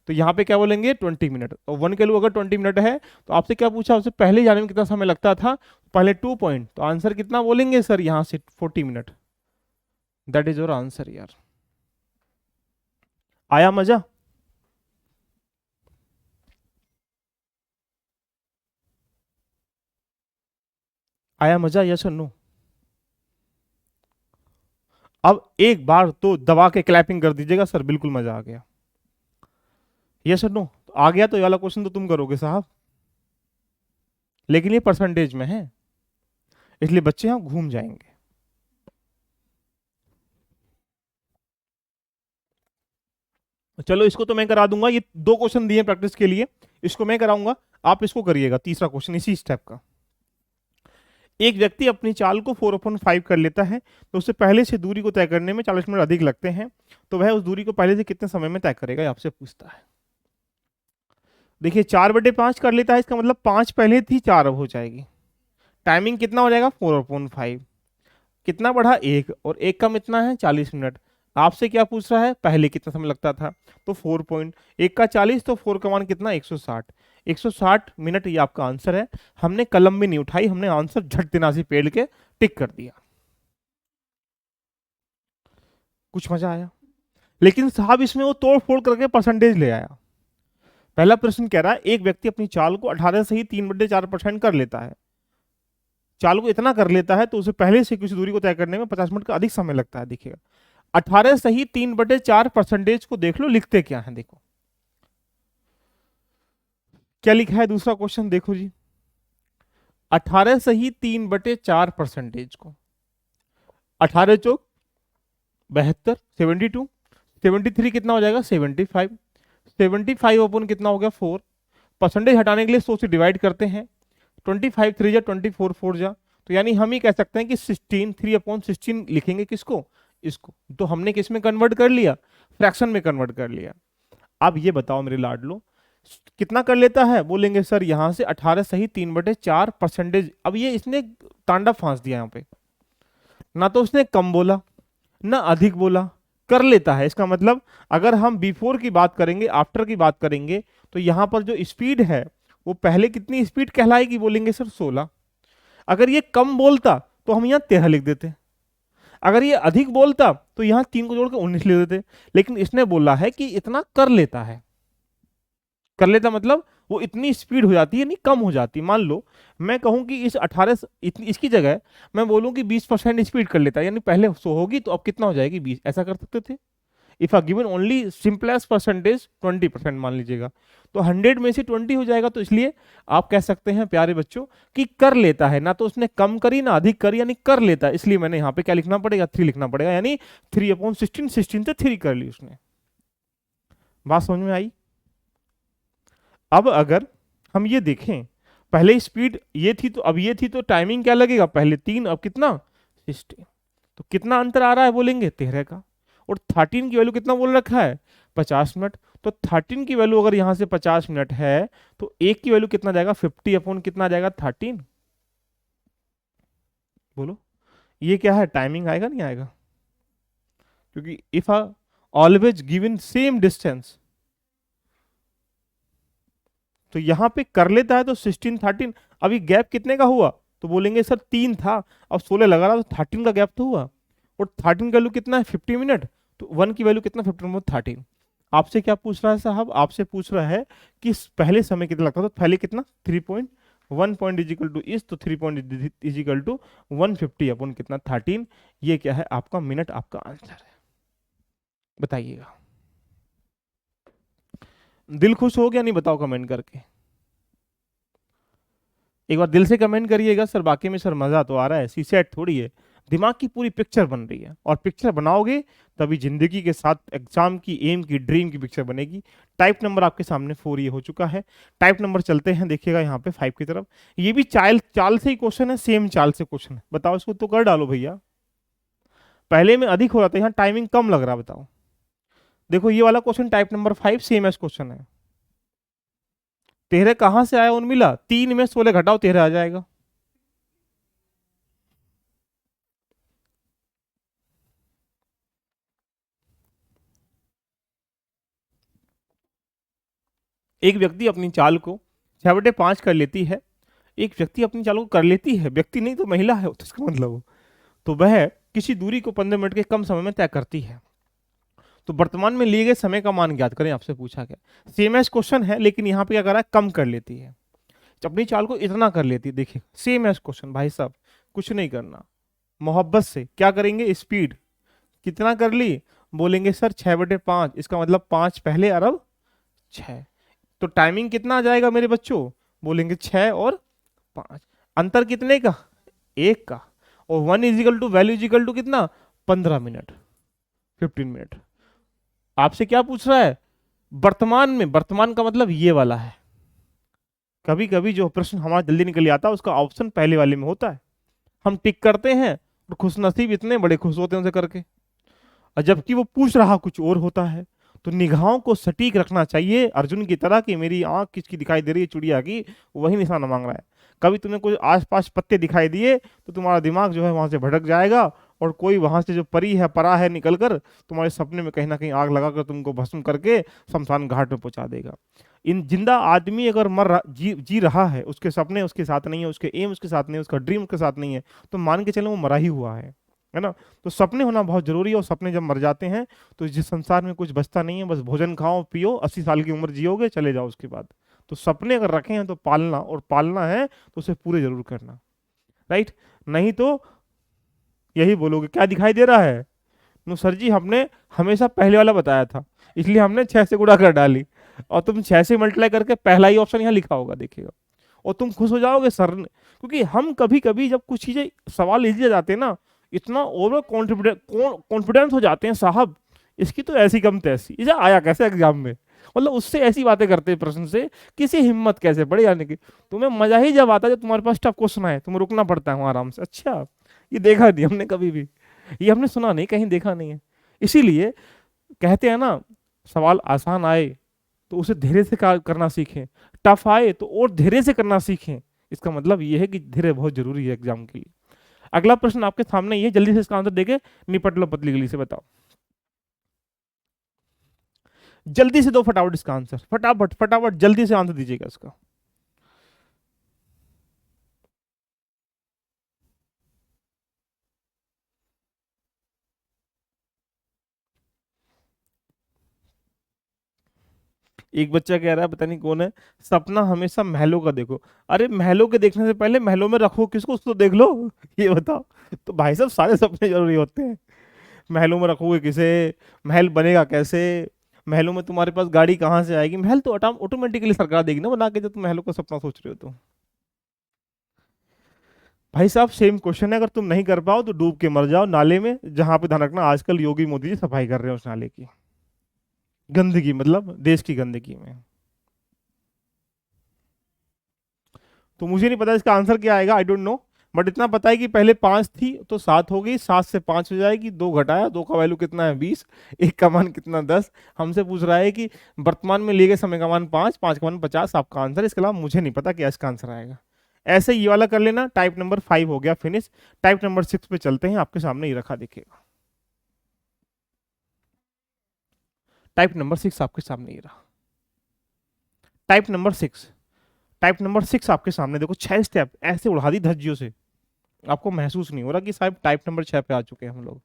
तो यहाँ पे क्या बोलेंगे 20 मिनट, और 1 के लिए अगर 20 मिनट है तो आपसे क्या पूछा, उससे पहले जाने में कितना समय लगता था, पहले 2 पॉइंट, तो आंसर कितना बोलेंगे सर यहाँ से 40 minute. That is your answer यार। आया मजा, आया मजा, यस और नो। अब एक बार तो दबा के क्लैपिंग कर दीजिएगा सर, बिल्कुल मजा आ गया, यस और नो। आ गया तो ये वाला क्वेश्चन तो तुम करोगे साहब, लेकिन ये परसेंटेज में है, इसलिए बच्चे यहां घूम जाएंगे। चलो इसको तो मैं करा दूंगा, ये 2 क्वेश्चन दिए प्रैक्टिस के लिए, इसको मैं कराऊंगा, आप इसको करिएगा, तीसरा क्वेश्चन इसी स्टेप का। एक व्यक्ति अपनी चाल को 4/5 कर लेता है, तो उससे पहले से दूरी को तय करने में 40 मिनट अधिक लगते हैं, तो वह उस दूरी को पहले से कितने समय में तय करेगा, ये आपसे पूछता है। देखिए 4/5 कर लेता है, इसका मतलब 5 पहले थी, 4 अब हो जाएगी। टाइमिंग कितना हो जाएगा 4/5, कितना बढ़ा 1, और 1 कम इतना है 40 मिनट। आपसे क्या पूछ रहा है, पहले कितना समय लगता था, तो 4 पॉइंट, 1 का 40, तो 4 का मान कितना 160, 160 मिनट, ये आपका आंसर है। हमने कलम भी नहीं उठाई, हमने आंसर झट दिना से पेड़ के टिक कर दिया। कुछ मजा आया, लेकिन साहब इसमें वो तोड़ फोड़ करके परसेंटेज ले आया। पहला प्रश्न कह रहा है एक व्यक्ति अपनी चाल को 18 से ही 3/4% कर लेता है, चाल को इतना कर लेता है तो उसे पहले से कुछ दूरी को तय करने में 50 मिनट का अधिक समय लगता है। देखिएगा 18 सही 3/4% को देख लो, लिखते क्या है, देखो क्या लिखा है, दूसरा क्वेश्चन देखो जी, 18 सही 3/4% को, 18 चौक 72, 72, 73 कितना हो जाएगा 75, 75 अपन कितना हो गया 4, परसेंटेज हटाने के लिए 100 से डिवाइड करते हैं, 25 3 जा 24 4 जा, तो यानी हम ही कह सकते हैं कि 16, 3/16 लिखेंगे किसको, इसको। तो हमने किस में कन्वर्ट कर लिया, फ्रैक्शन में कन्वर्ट कर लिया। अब ये बताओ मेरे लाडलो, कितना कर लेता है, बोलेंगे सर यहां से 18 सही 3/4%। अब ये इसने तांडव फांस दिया यहाँ पे, ना तो उसने कम बोला ना अधिक बोला, कर लेता है। इसका मतलब अगर हम बिफोर की बात करेंगे, आफ्टर की बात करेंगे, तो यहां पर जो स्पीड है वो पहले कितनी स्पीड कहलाएगी, बोलेंगे सर 16। अगर ये कम बोलता तो हम यहाँ 13 लिख देते, अगर ये अधिक बोलता तो यहाँ 3 को जोड़कर 19 लिख देते, लेकिन इसने बोला है कि इतना कर लेता है। कर लेता मतलब वो इतनी स्पीड हो जाती है, नहीं कम हो जाती। मान लो मैं कहूं कि इस 18 इसकी जगह मैं बोलूं कि 20% स्पीड कर लेता है, यानी पहले 100 होगी तो अब कितना हो जाएगी 20, ऐसा कर सकते थे। If a given only simplest percentage 20% मान लीजिएगा, तो 100 में से 20 हो जाएगा। तो इसलिए आप कह सकते हैं प्यारे बच्चों कि कर लेता है, ना तो उसने कम करी ना अधिक करी, यानी कर लेता है। इसलिए मैंने यहाँ पे क्या लिखना पड़ेगा 3 लिखना पड़ेगा, यानी 3/16, 16 से 3 कर ली उसने। बात समझ में आई। अब अगर हम ये देखें, पहले स्पीड ये थी तो अब ये थी, तो टाइमिंग क्या लगेगा, पहले 3 अब कितना 60, तो कितना अंतर आ रहा है, बोलेंगे 13 का। और 13 की वैल्यू कितना बोल रखा है 50 मिनट, तो 13 की वैल्यू अगर यहां से 50 मिनट है तो एक की वैल्यू कितना जाएगा 50 कितना जाएगा 13। बोलो ये क्या है, टाइमिंग आएगा नहीं आएगा, क्योंकि if always given same distance, तो यहां पे कर लेता है तो 16 13, अभी गैप कितने का हुआ, तो बोलेंगे सर 3 था, अब 16 लगा रहा तो 13 का गैप तो हुआ। और 13 का वैल्यू कितना है 50 मिनट, तो 1 की वैल्यू कितना 50 13। आपसे क्या पूछ रहा है साहब, आपसे पूछ रहा है कि पहले समय कितना लगता था, तो पहले कितना 3.1 पॉइंट इजिकल टू इस, तो 3 पॉइंट इजिकल टू 150 अपन कितना 13, ये क्या है आपका मिनट, आपका आंसर है। बताइएगा, दिल खुश हो गया नहीं, बताओ कमेंट करके, एक बार दिल से कमेंट करिएगा सर, बाकी में सर मजा तो आ रहा है, सी सेट थोड़ी है, दिमाग की पूरी पिक्चर बन रही है, और पिक्चर बनाओगे तभी जिंदगी के साथ एग्जाम की, एम की, ड्रीम की पिक्चर बनेगी। टाइप नंबर आपके सामने 4 ये हो चुका है। टाइप नंबर चलते हैं, देखिएगा यहाँ पे 5 की तरफ, ये भी चाल चाल से ही क्वेश्चन है, सेम चाल से क्वेश्चन है, बताओ इसको तो कर डालो भैया। पहले में अधिक हो रहा था, यहाँ टाइमिंग कम लग रहा, बताओ। देखो ये वाला question type number 5 same S question है। 13 कहां से आया उर्मिला, 3 में 16 घटाओ 13 आ जाएगा। एक व्यक्ति अपनी चाल को 6/5 कर लेती है, एक व्यक्ति अपनी चाल को कर लेती है, व्यक्ति नहीं तो महिला है, तो इसका मतलब हो, तो वह किसी दूरी को 15 मिनट के कम समय में तय करती है, तो वर्तमान में लिए गए समय का मान ज्ञात करें, आपसे पूछा गया। सेम एस क्वेश्चन है, लेकिन यहाँ पे क्या कर रहा है, कम कर लेती है, अपनी चाल को इतना कर लेती है। देखिए सेम एस क्वेश्चन भाई साहब, कुछ नहीं करना, मोहब्बत से क्या करेंगे, स्पीड कितना कर ली, बोलेंगे सर 6/5, इसका मतलब 5 पहले अरब 6, तो टाइमिंग कितना आ जाएगा मेरे बच्चों, बोलेंगे 6 और 5, अंतर कितने का, 1 का, और 1 equal to value equal to कितना, 15 मिनट, 15 मिनट। आपसे क्या पूछ रहा है, वर्तमान में, वर्तमान का मतलब ये वाला है, कभी कभी जो प्रश्न हमारा जल्दी निकल आता है उसका ऑप्शन पहले वाले में होता है, हम टिक करते हैं, और खुशनसीब इतने बड़े खुश होते हैं उसे करके, और जबकि वो पूछ रहा कुछ और होता है। तो निगाहों को सटीक रखना चाहिए, अर्जुन की तरह कि मेरी आंख किसकी दिखाई दे रही है, चिड़िया की, वही निशाना मांग रहा है। कभी तुम्हें कुछ आसपास पत्ते दिखाई दिए तो तुम्हारा दिमाग जो है वहां से भटक जाएगा, और कोई वहां से जो परी है, परा है, निकल कर तुम्हारे सपने में कहीं ना कहीं आग लगाकर तुमको भस्म करके शमशान घाट में पहुंचा देगा। इन जिंदा आदमी अगर जी रहा है, उसके सपने उसके साथ नहीं है, उसके एम उसके साथ नहीं है, उसका ड्रीम उसके साथ नहीं है, तो मान के चलो वो मरा ही हुआ है ना। तो सपने होना बहुत जरूरी है, और सपने जब मर जाते हैं तो जिस संसार में कुछ बचता नहीं है, बस भोजन खाओ पियो, 80 साल की उम्र जियोगे, चले जाओ उसके बाद। तो सपने अगर रखे हैं तो पालना, और पालना है तो उसे पूरे जरूर करना, राइट। नहीं तो यही बोलोगे क्या दिखाई दे रहा है, नो सर जी हमने हमेशा पहले वाला बताया था, इसलिए हमने 6 से गुणा कर डाली, और तुम 6 से मल्टीप्लाई करके पहला ही ऑप्शन यहाँ लिखा होगा, देखिएगा, और तुम खुश हो जाओगे सर ने। क्योंकि हम कभी कभी जब कुछ चीजें सवाल इजी आ जाते हैं ना, इतना ओवर कॉन्फिडेंस हो जाते हैं साहब, इसकी तो ऐसी कम तैसी, इसे आया कैसे एग्जाम में, मतलब उससे ऐसी बातें करते हैं प्रश्न से, किसी हिम्मत कैसे पड़े जाने की। तुम्हें मजा ही जब आता है जब तुम्हारे पास टफ क्वेश्चन आए, तुम्हें रुकना पड़ता है वहां आराम से, अच्छा ये देखा नहीं हमने कभी भी, ये हमने सुना नहीं, कहीं देखा नहीं है। इसीलिए कहते हैं ना, सवाल आसान आए तो उसे धीरे से करना सीखें, टफ आए तो और धीरे से करना सीखें। इसका मतलब ये है कि धीरे बहुत जरूरी है एग्जाम के लिए। अगला प्रश्न आपके सामने ये, जल्दी से इसका आंसर देके निपट लो पतली गली से, बताओ जल्दी से, दो फटाफट इसका आंसर, फटाफट फटाफट जल्दी से आंसर दीजिएगा इसका। एक बच्चा कह रहा है, पता नहीं कौन है, सपना हमेशा महलों का देखो। अरे महलों के देखने से पहले महलों में रखो किसको, उसको देख लो ये बताओ। तो भाई साहब सारे सपने जरूरी होते हैं, महलों में रखोगे किसे, महल बनेगा कैसे, महलों में तुम्हारे पास गाड़ी कहाँ से आएगी, महल तो ऑटोमेटिकली सरकार देगी ना बना के, जब तुम महलों का सपना सोच रहे हो तो। भाई साहब सेम क्वेश्चन है, अगर तुम नहीं कर पाओ तो डूब के मर जाओ नाले में, जहां पे ध्यान रखना आजकल योगी मोदी जी सफाई कर रहे हैं उस नाले की, गंदगी मतलब देश की गंदगी में। तो मुझे नहीं पता इसका आंसर क्या आएगा, आई डोंट नो, बट इतना पता है कि पहले 5 थी तो 7 हो गई, 7 से 5 हो जाएगी, 2 घटाया, 2 का वैल्यू कितना है 20, 1 का मान कितना 10। हमसे पूछ रहा है कि वर्तमान में लिए गए समय का मान 5, 5 का मान 50, आपका आंसर। इसके अलावा मुझे नहीं पता क्या इसका आंसर आएगा। ऐसे ये वाला कर लेना, टाइप नंबर 5 हो गया फिनिश। टाइप नंबर 6 पे चलते हैं, आपके सामने ही रखा देखिएगा, टाइप नंबर 6 आपके सामने ही रहा। टाइप नंबर 6, टाइप नंबर 6 आपके सामने देखो, 6 स्टेप ऐसे उड़ा दी धज्जियों से, आपको महसूस नहीं हो रहा कि साहब टाइप नंबर 6 पे आ चुके हैं हम लोग।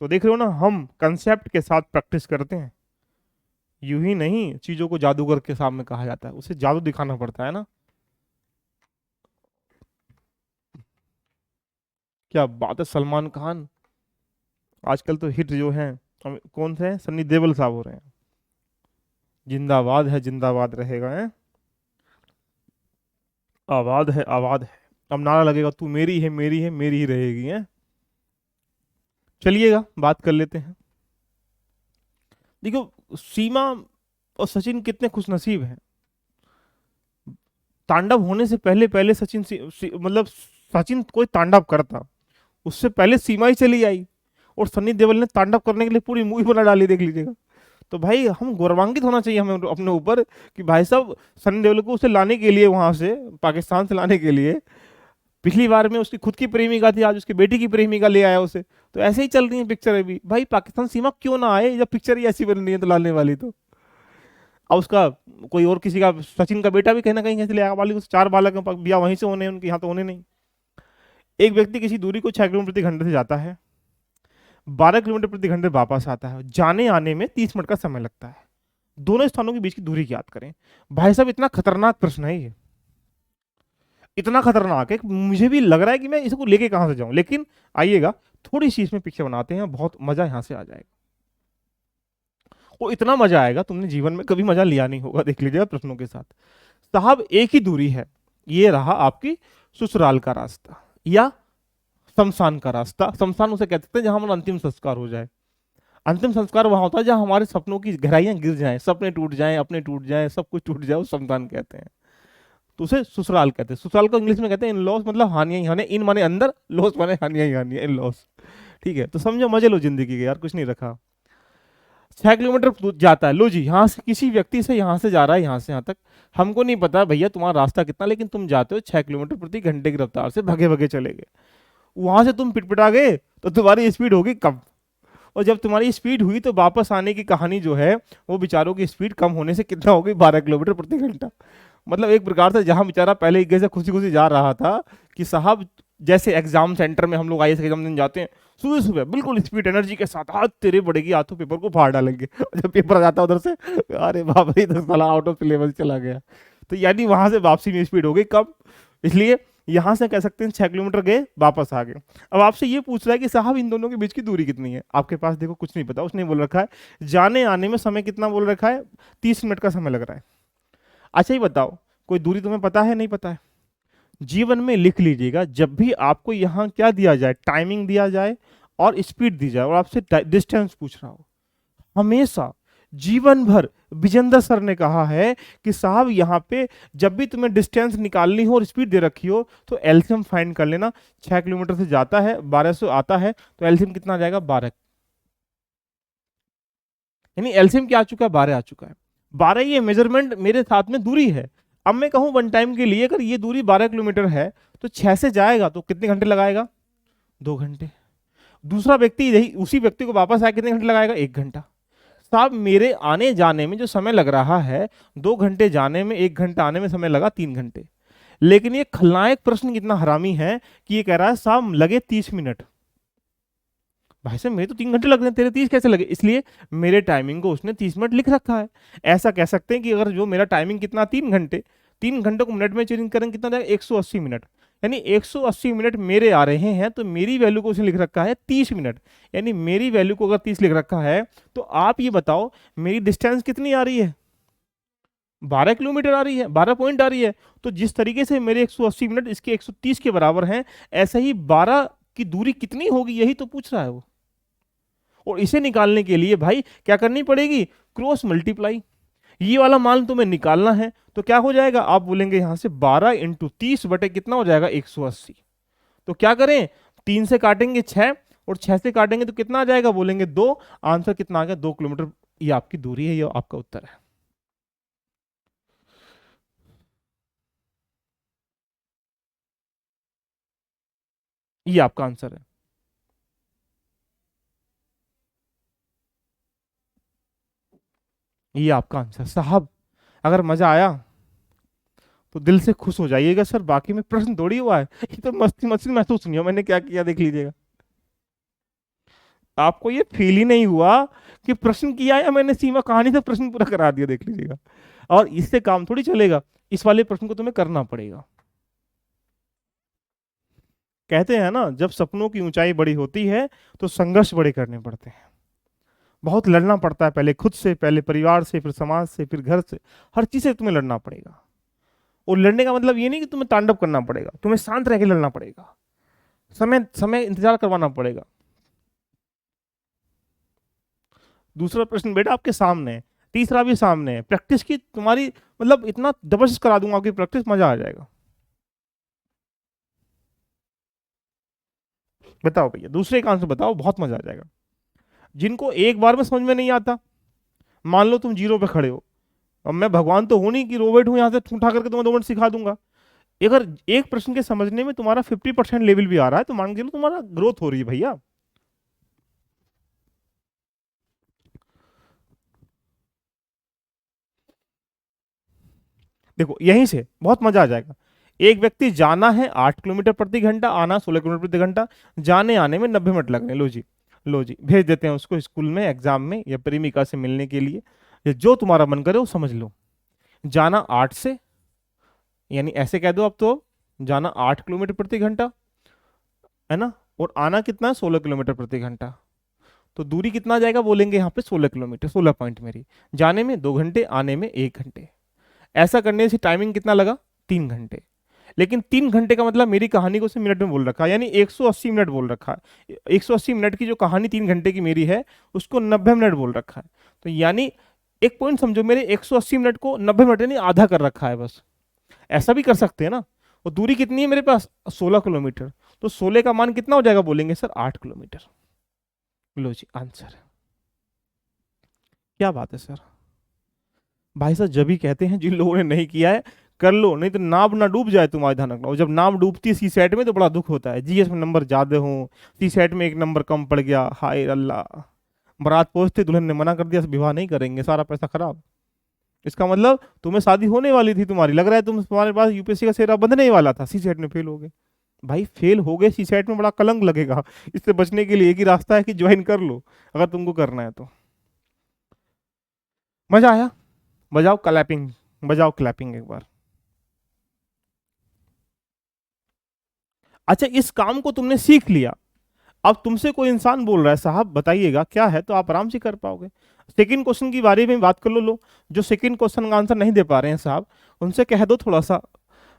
तो देख रहे हो ना, हम कंसेप्ट के साथ प्रैक्टिस करते हैं, यूं ही नहीं चीजों को जादूगर के सामने कहा जाता है, उसे जादू दिखाना पड़ता है ना। क्या बात है, सलमान खान आजकल तो हिट जो है, कौन से हैं, सन्नी देओल साहब हो रहे हैं। जिंदाबाद है, जिंदाबाद रहेगा है, आबाद है, आबाद है। अब नारा लगेगा, तू मेरी है, मेरी है, मेरी ही रहेगी है। चलिएगा बात कर लेते हैं। देखो, सीमा और सचिन कितने खुशनसीब हैं। तांडव होने से पहले पहले सचिन मतलब सचिन कोई तांडव करता, उससे पहले सीमा ही चली आई, और सन्नी देओल ने तांडव करने के लिए पूरी मूवी बना डाली, देख लीजिएगा। तो भाई हम गौरवान्वित होना चाहिए हमें अपने ऊपर कि भाई साहब सनी देओल को उसे लाने के लिए, वहां से पाकिस्तान से लाने के लिए, पिछली बार में उसकी खुद की प्रेमिका थी, आज उसकी बेटी की प्रेमिका ले आया उसे। तो ऐसे ही चल रही है पिक्चर अभी, भाई पाकिस्तान सीमा क्यों ना आए जब पिक्चर ही ऐसी बन रही है तो लाने वाली। तो अब उसका कोई और किसी का, सचिन का बेटा भी कहीं ना कहीं कैसे ले आया, वाली उस 4 बालक बिया वहीं से होने, उनके यहाँ तो होने नहीं। एक व्यक्ति किसी दूरी को 6 किलोमीटर प्रति घंटे से जाता है, 12 किलोमीटर प्रति घंटे वापस आता है, जाने आने में 30 मिनट का समय लगता है। दोनों स्थानों के बीच की दूरी ज्ञात करें। भाई साहब इतना खतरनाक प्रश्न है ये, इतना खतरनाक है कि मुझे भी लग रहा है कि मैं इसको लेके कहां से जाऊं। लेकिन आइएगा, थोड़ी सी इसमें पिक्चर बनाते हैं, बहुत मजा यहां से आ जाएगा। वो इतना मजा आएगा, तुमने जीवन में कभी मजा लिया नहीं होगा, देख लीजिएगा प्रश्नों के साथ। साहब एक ही दूरी है, ये रहा आपकी ससुराल का रास्ता या शमशान का रास्ता। शमशान उसे कहते हैं जहां हमारा अंतिम संस्कार हो जाए। अंतिम संस्कार वहां होता है जहां हमारे सपनों की गहराइयां गिर जाएं, सपने टूट जाएं, अपने टूट जाएं, सब कुछ टूट जाए, उस शमशान कहते हैं। तो उसे ससुराल कहते हैं। ससुराल को इंग्लिश में कहते हैं इन लॉस, मतलब हानियां ही हानियां, इन माने अंदर, लॉस माने हानियां ही हानियां, इन लॉस। ठीक है, तो समझो, मजे लो जिंदगी के यार, कुछ नहीं रखा। 6 किलोमीटर जाता है, लो जी, यहाँ से किसी व्यक्ति से यहाँ से जा रहा है, यहाँ से यहाँ तक, हमको नहीं पता भैया तुम्हारा रास्ता कितना, लेकिन तुम जाते हो 6 किलोमीटर प्रति घंटे की रफ्तार से, भगे भगे चले गए। वहां से तुम पिटपिटा गए तो तुम्हारी स्पीड होगी कम, और जब तुम्हारी स्पीड हुई तो वापस आने की कहानी जो है, वो बेचारों की स्पीड कम होने से कितना हो गई, 12 किलोमीटर प्रति घंटा। मतलब एक प्रकार से जहां बेचारा पहले एक जैसे खुशी खुशी जा रहा था कि साहब, जैसे एग्जाम सेंटर में हम लोग आईएएस एग्जाम देने जाते हैं, सुबह सुबह बिल्कुल स्पीड एनर्जी के साथ, हाथ तेरे बढ़ेगी, हाथों पेपर को फाड़ डालेंगे। जब पेपर आ जाता उधर से, अरे बाप रे, 10 साल आउट ऑफ सिलेबस चला गया। तो यानी वहां से वापसी में स्पीड हो गई कम, इसलिए यहां से कह सकते हैं 6 किलोमीटर गए, वापस आ गए। अब आपसे ये पूछ रहा है कि साहब इन दोनों के बीच की दूरी कितनी है, आपके पास देखो कुछ नहीं पता, उसने बोल रखा है जाने आने में समय कितना बोल रखा है, 30 मिनट का समय लग रहा है। अच्छा ये बताओ, कोई दूरी तुम्हें पता है, नहीं पता है? जीवन में लिख लीजिएगा, जब भी आपको यहां क्या दिया जाए, टाइमिंग दिया जाए और स्पीड दी जाए, और आपसे डिस्टेंस पूछ रहा हो, हमेशा जीवन भर विजेंद्र सर ने कहा है कि साहब यहाँ पे जब भी तुम्हें डिस्टेंस निकालनी हो और स्पीड दे रखी हो तो एलसीएम फाइंड कर लेना। 6 किलोमीटर से जाता है, 1200 आता है, तो एलसीएम कितना आ जाएगा, 12। यानी एलसीएम क्या आ चुका है, 12 आ चुका है। 12 ये मेजरमेंट मेरे साथ में दूरी है। अब मैं कहूं वन टाइम के लिए अगर ये दूरी 12 किलोमीटर है, तो 6 से जाएगा तो कितने घंटे लगाएगा, 2 घंटे। दूसरा व्यक्ति यही उसी व्यक्ति को वापस आए कितने घंटे लगाएगा, 1 घंटा। साहब मेरे आने जाने में जो समय लग रहा है, 2 घंटे जाने में, 1 घंटा आने में समय लगा 3 घंटे। लेकिन ये खलनायक प्रश्न कितना हरामी है कि ये कह रहा है साहब लगे 30 मिनट। भाई साहब मेरे तो 3 घंटे लग रहे हैं, तेरे 30 कैसे लगे? इसलिए मेरे टाइमिंग को उसने 30 मिनट लिख रखा है। ऐसा कह सकते हैं कि अगर जो मेरा टाइमिंग कितना, 3 घंटे, 3 घंटों को मिनट में चेंज करें कितना जाएगा, 180 मिनट। यानी 180 मिनट मेरे आ रहे हैं, तो मेरी वैल्यू को उसने लिख रखा है 30 मिनट। यानी मेरी वैल्यू को अगर 30 लिख रखा है, तो आप ये बताओ मेरी डिस्टेंस कितनी आ रही है, 12 किलोमीटर आ रही है, 12 पॉइंट आ रही है। तो जिस तरीके से मेरे 180 मिनट इसके 130 के बराबर हैं, ऐसे ही 12 की दूरी कितनी होगी, यही तो पूछ रहा है वो। और इसे निकालने के लिए भाई क्या करनी पड़ेगी, क्रॉस मल्टीप्लाई। ये वाला मान तुम्हें निकालना है, तो क्या हो जाएगा, आप बोलेंगे यहां से 12 इंटू 30 बटे कितना हो जाएगा, 180। तो क्या करें, 3 से काटेंगे 6 और 6 से काटेंगे तो कितना आ जाएगा, बोलेंगे 2। आंसर कितना आ गया, 2 किलोमीटर। ये आपकी दूरी है, ये आपका उत्तर है। ये आपका आंसर है। ये आपका आंसर साहब। अगर मजा आया तो दिल से खुश हो जाइएगा सर, बाकी में प्रश्न थोड़ी हुआ है। ये तो मस्ती मस्ती महसूस नहीं हो मैंने क्या किया, देख लीजिएगा। आपको ये फील ही नहीं हुआ कि प्रश्न किया है, मैंने सीमा कहानी से प्रश्न पूरा करा दिया, देख लीजिएगा। और इससे काम थोड़ी चलेगा, इस वाले प्रश्न को तुम्हें करना पड़ेगा। कहते हैं ना, जब सपनों की ऊंचाई बड़ी होती है तो संघर्ष बड़े करने पड़ते हैं। बहुत लड़ना पड़ता है, पहले खुद से, पहले परिवार से, फिर समाज से, फिर घर से, हर चीज से तुम्हें लड़ना पड़ेगा। और लड़ने का मतलब ये नहीं कि तुम्हें तांडव करना पड़ेगा, तुम्हें शांत रह के लड़ना पड़ेगा, समय समय इंतजार करवाना पड़ेगा। दूसरा प्रश्न बेटा आपके सामने है, तीसरा भी सामने है, प्रैक्टिस की तुम्हारी, मतलब इतना जबरदस्त करा दूंगा आपकी प्रैक्टिस, मजा आ जाएगा। बताओ भैया, दूसरे का आंसर बताओ, बहुत मजा आ जाएगा। जिनको एक बार में समझ में नहीं आता, मान लो तुम जीरो पे खड़े हो, अब मैं भगवान तो हूं नहीं कि रोबोट हूं यहां से उठा करके तुम्हें 2 मिनट सिखा दूंगा। अगर एक प्रश्न के समझने में तुम्हारा 50% लेवल भी आ रहा है तो मान के लो तुम्हारा ग्रोथ हो रही है भैया। देखो यहीं से बहुत मजा आ जाएगा। एक व्यक्ति जाना है 8 किलोमीटर प्रति घंटा, आना 16 किलोमीटर प्रति घंटा, जाने आने में 90 मिनट लग रहे हैं। लो जी, लो जी, भेज देते हैं उसको स्कूल में एग्जाम में या प्रेमिका से मिलने के लिए, या जो तुम्हारा मन करे वो समझ लो। जाना 8 से, यानी ऐसे कह दो अब तो, जाना 8 किलोमीटर प्रति घंटा, है ना, और आना कितना है 16 किलोमीटर प्रति घंटा। तो दूरी कितना आ जाएगा बोलेंगे यहाँ पे 16 किलोमीटर, 16 पॉइंट मेरी, जाने में 2 घंटे, आने में 1 घंटे। ऐसा करने से टाइमिंग कितना लगा, 3 घंटे। लेकिन 3 घंटे का मतलब मेरी कहानी को उसे मिनट में बोल रखा है, यानी 180 मिनट बोल रखा है। 180 मिनट की जो कहानी 3 घंटे की मेरी है, उसको 90 मिनट बोल रखा है। तो यानी एक पॉइंट समझो, मेरे 180 मिनट को 90 मिनट यानी आधा कर रखा है बस। ऐसा भी कर सकते हैं ना। और दूरी कितनी है मेरे पास, 16 किलोमीटर। तो 16 का मान कितना हो जाएगा बोलेंगे सर, 8 किलोमीटर। लो जी आंसर। क्या बात है सर। भाई साहब जब भी कहते हैं, जिन लोगों ने नहीं किया है कर लो, नहीं तो नाव ना डूब जाए, तुम्हारे ध्यान रखना। और जब नाव डूबती है सी सेट में तो बड़ा दुख होता है, जीएस में नंबर ज्यादा हो, सी सेट में 1 नंबर कम पड़ गया, हाय अल्लाह। बारात पहुंचते दुल्हन ने मना कर दिया, विवाह नहीं करेंगे, सारा पैसा खराब। इसका मतलब तुम्हें शादी होने वाली थी तुम्हारी, लग रहा है तुम्हारे पास यूपीएससी का सेहरा बंधने ही वाला था, सी सेट में फेल हो गए। भाई फेल हो गए सी सेट में, बड़ा कलंक लगेगा। इससे बचने के लिए एक ही रास्ता है कि ज्वाइन कर लो, अगर तुमको करना है तो। मजा आया। बजाओ क्लैपिंग, बजाओ क्लैपिंग एक बार। अच्छा, इस काम को तुमने सीख लिया, अब तुमसे कोई इंसान बोल रहा है साहब बताइएगा क्या है, तो आप आराम से कर पाओगे। सेकंड क्वेश्चन की बारे में बात कर लो। लो, जो सेकंड क्वेश्चन का आंसर नहीं दे पा रहे हैं साहब, उनसे कह दो थोड़ा सा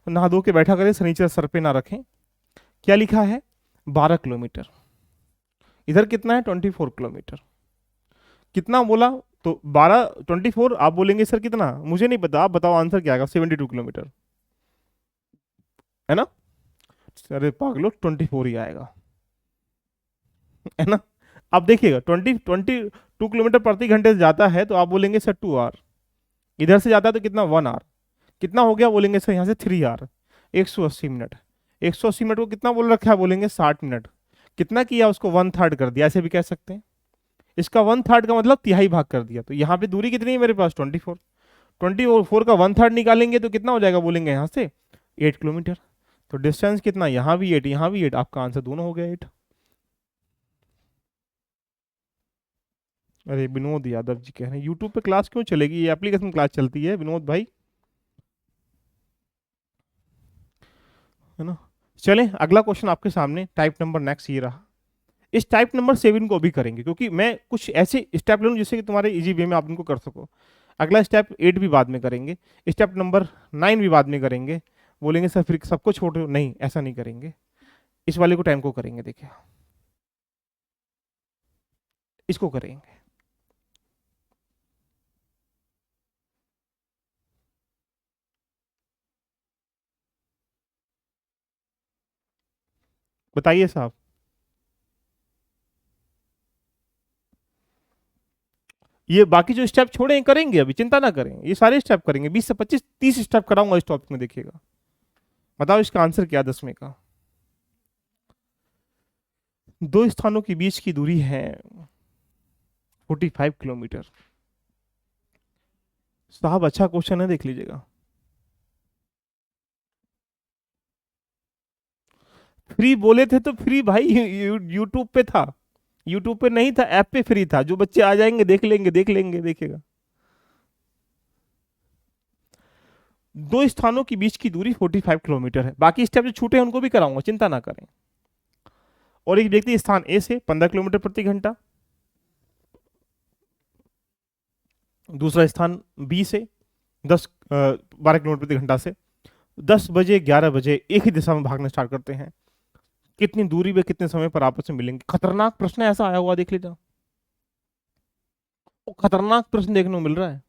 नहा धो के बैठा करें, शनिचर सर पे ना रखें। क्या लिखा है, 12 किलोमीटर। इधर कितना है, 24 किलोमीटर। कितना बोला, तो 12, 24, आप बोलेंगे सर कितना, मुझे नहीं पता, आप बताओ आंसर क्या आएगा, 72 किलोमीटर, है ना। अरे पागलो, 24 ही आएगा, है ना। अब देखिएगा, 22 किलोमीटर प्रति घंटे से जाता है तो आप बोलेंगे सर 2 आवर। इधर से जाता है तो कितना, 1 आवर। कितना हो गया बोलेंगे सर यहाँ से, 3 आवर। 180 मिनट। 180 मिनट को कितना बोल रखा है बोलेंगे, 60 मिनट। कितना किया उसको, 1/3 कर दिया, ऐसे भी कह सकते हैं। इसका 1/3 का मतलब तिहाई भाग कर दिया। तो यहाँ पे दूरी कितनी है मेरे पास, 24। 24 का 1/3 निकालेंगे तो कितना हो जाएगा बोलेंगे यहाँ से, 8 किलोमीटर। तो डिस्टेंस कितना, यहाँ भी 8, यहाँ भी 8, आपका आंसर दोनों हो गया 8। अरे विनोद यादव जी कह रहे हैं यूट्यूब पे क्लास क्यों चलेगी, ये एप्लीकेशन क्लास चलती है विनोद भाई, है ना। चलें, अगला क्वेश्चन आपके सामने, टाइप नंबर नेक्स्ट ये रहा। इस टाइप नंबर 7 को भी करेंगे, क्योंकि मैं कुछ ऐसे स्टेप ले लूँ जिससे कि तुम्हारे इजी वे में आप इनको कर सको। अगला स्टेप 8 भी बाद में करेंगे, स्टेप नंबर 9 भी बाद में करेंगे। बोलेंगे सर फिर सबको छोड़ दो, नहीं ऐसा नहीं करेंगे, इस वाले को टाइम को करेंगे। देखिए इसको करेंगे। बताइए साहब। ये बाकी जो स्टेप छोड़े हैं करेंगे, अभी चिंता ना करें, ये सारे स्टेप करेंगे, 20 से 25 30 स्टेप कराऊंगा इस टॉपिक में, देखिएगा। बताओ इसका आंसर क्या 10वें का। दो स्थानों के बीच की दूरी है 45 किलोमीटर। साहब अच्छा क्वेश्चन है, देख लीजिएगा। फ्री बोले थे तो फ्री भाई यूट्यूब पे था, यूट्यूब पे नहीं था, ऐप पे फ्री था, जो बच्चे आ जाएंगे देख लेंगे, देख लेंगे, देखिएगा। दो स्थानों के बीच की दूरी 45 किलोमीटर है। बाकी स्टेप जो छूटे हैं उनको भी कराऊंगा, चिंता ना करें। और एक व्यक्ति स्थान ए से 15 किलोमीटर प्रति घंटा, दूसरा स्थान बी से 12 किलोमीटर प्रति घंटा से 10 बजे 11 बजे एक ही दिशा में भागना स्टार्ट करते हैं। कितनी दूरी पे कितने समय पर आपस में मिलेंगे? खतरनाक प्रश्न ऐसा आया हुआ, देख लीजिए। खतरनाक प्रश्न देखने को मिल रहा है।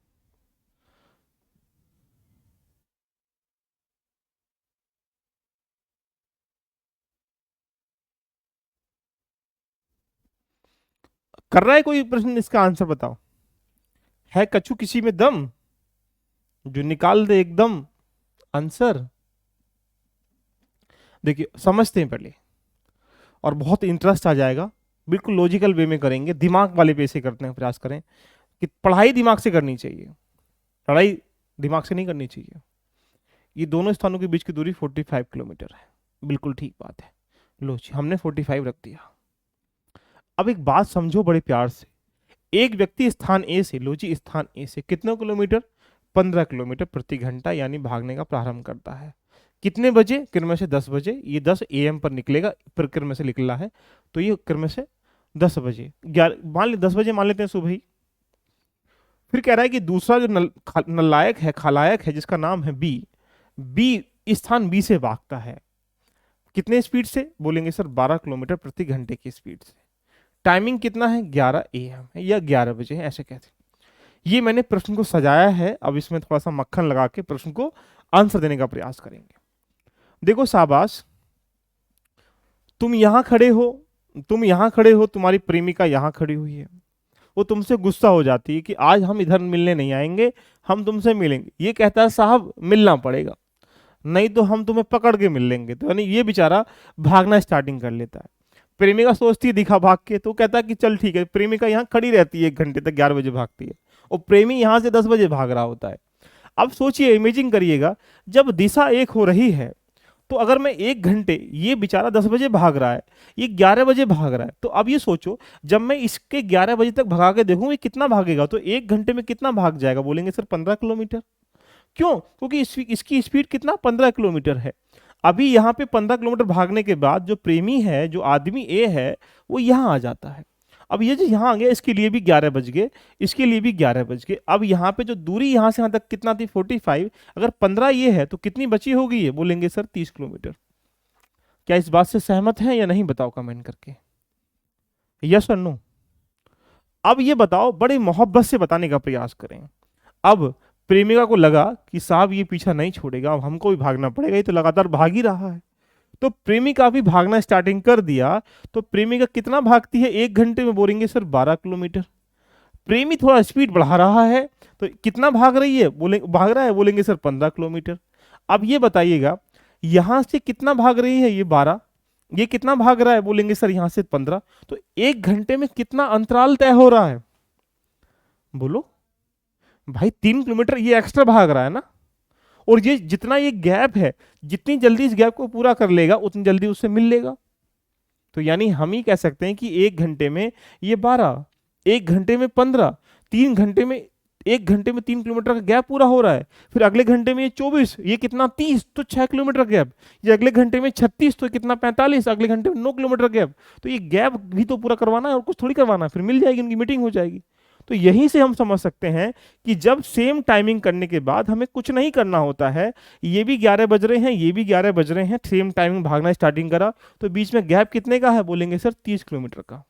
कर रहा है कोई प्रश्न? इसका आंसर बताओ। है कछु किसी में दम, जो निकाल दे एकदम आंसर? देखिए समझते हैं पहले, और बहुत इंटरेस्ट आ जाएगा। बिल्कुल लॉजिकल वे में करेंगे, दिमाग वाले पे से करते हैं, प्रयास करें कि पढ़ाई दिमाग से करनी चाहिए, लड़ाई दिमाग से नहीं करनी चाहिए। ये दोनों स्थानों के बीच की दूरी 45 किलोमीटर है, बिल्कुल ठीक बात है। लो जी, हमने 45 रख दिया। अब एक बात समझो बड़े प्यार से, एक व्यक्ति स्थान ए से, लो जी स्थान ए से कितने किलोमीटर, 15 किलोमीटर प्रति घंटा यानी भागने का प्रारंभ करता है। कितने बजे? क्रम से 10 बजे। ये 10 AM पर निकलेगा, क्रम से निकला है, तो ये क्रम से 10 बजे, 11 मान ले 10 बजे मान लेते हैं सुबह ही। फिर कह रहा है कि दूसरा जो नलायक है, खलायक है, जिसका नाम है बी, बी स्थान बी से भागता है। कितने स्पीड से? बोलेंगे सर 12 किलोमीटर प्रति घंटे की स्पीड से। टाइमिंग कितना है? 11 AM है या 11 बजे है, ऐसे कहते हैं। ये मैंने प्रश्न को सजाया है, अब इसमें थोड़ा सा मक्खन लगा के प्रश्न को आंसर देने का प्रयास करेंगे। देखो शाबाश, तुम यहां खड़े हो, तुम यहां खड़े हो, तुम्हारी प्रेमिका यहां खड़ी हुई है। वो तुमसे गुस्सा हो जाती है कि आज हम इधर मिलने नहीं आएंगे, हम तुमसे मिलेंगे। ये कहता है साहब मिलना पड़ेगा, नहीं तो हम तुम्हें पकड़ के मिल लेंगे। तो यानी ये बेचारा भागना स्टार्टिंग कर लेता है। प्रेमिका सोचती है दिखा भाग के, तो कहता है कि चल ठीक है। प्रेमिका यहाँ खड़ी रहती है 1 घंटे तक, 11 बजे भागती है, और प्रेमी यहाँ से 10 बजे भाग रहा होता है। अब सोचिए, इमेजिंग करिएगा, जब दिशा एक हो रही है, तो अगर मैं 1 घंटे, ये बेचारा 10 बजे भाग रहा है, ये 11 बजे भाग रहा है, तो अब ये सोचो जब मैं इसके 11 बजे तक भगा के देखूं ये कितना भागेगा, तो 1 घंटे में कितना भाग जाएगा? बोलेंगे सर 15 किलोमीटर। क्यों? क्योंकि इसकी स्पीड कितना? 15 किलोमीटर है। अभी यहाँ पे 15 किलोमीटर भागने के बाद जो प्रेमी है, जो आदमी ए है, वो यहाँ आ जाता है। अब ये जो यहाँ आ गया, इसके लिए भी 11 बज गए, इसके लिए भी 11 बज गए। अब यहाँ पे जो दूरी यहाँ से यहाँ तक कितना थी? 45। अगर 15 ये है तो कितनी बची होगी? ये बोलेंगे सर 30 किलोमीटर। क्या इस बात से सहमत है या नहीं? बताओ कमेंट करके, यस और नो। अब ये बताओ, बड़े मोहब्बत से बताने का प्रयास करें। अब प्रेमिका को लगा कि साहब ये पीछा नहीं छोड़ेगा, अब हमको भी भागना पड़ेगा, ये तो लगातार भाग ही रहा है। तो प्रेमिका भी भागना स्टार्टिंग कर दिया। तो प्रेमिका कितना भागती है 1 घंटे में? बोलेंगे सर 12 किलोमीटर। प्रेमी थोड़ा स्पीड बढ़ा रहा है, तो कितना भाग रही है? भाग रहा है, बोलेंगे सर 15 किलोमीटर। अब ये बताइएगा, यहां से कितना भाग रही है? ये 12। ये कितना भाग रहा है? बोलेंगे सर यहां से 15। तो 1 घंटे में कितना अंतराल तय हो रहा है? बोलो भाई, 3 किलोमीटर ये एक्स्ट्रा भाग रहा है ना। और ये जितना ये गैप है, जितनी जल्दी इस गैप को पूरा कर लेगा उतनी जल्दी उससे मिल लेगा। तो यानी हम ही कह सकते हैं कि 1 घंटे में ये 12, 1 घंटे में 15, 3 घंटे में, 1 घंटे में 3 किलोमीटर का गैप पूरा हो रहा है। फिर अगले घंटे में ये 24, ये कितना 30, तो 6 किलोमीटर गैप। ये अगले घंटे में 36, तो कितना 45, अगले घंटे में 9 किलोमीटर गैप। तो ये गैप भी तो पूरा करवाना है, और कुछ थोड़ी करवाना है। फिर मिल जाएगी, उनकी मीटिंग हो जाएगी। तो यहीं से हम समझ सकते हैं कि जब सेम टाइमिंग करने के बाद हमें कुछ नहीं करना होता है, ये भी 11 बज रहे हैं, ये भी 11 बज रहे हैं, सेम टाइमिंग भागना स्टार्टिंग करा, तो बीच में गैप कितने का है? बोलेंगे सर 30 किलोमीटर का।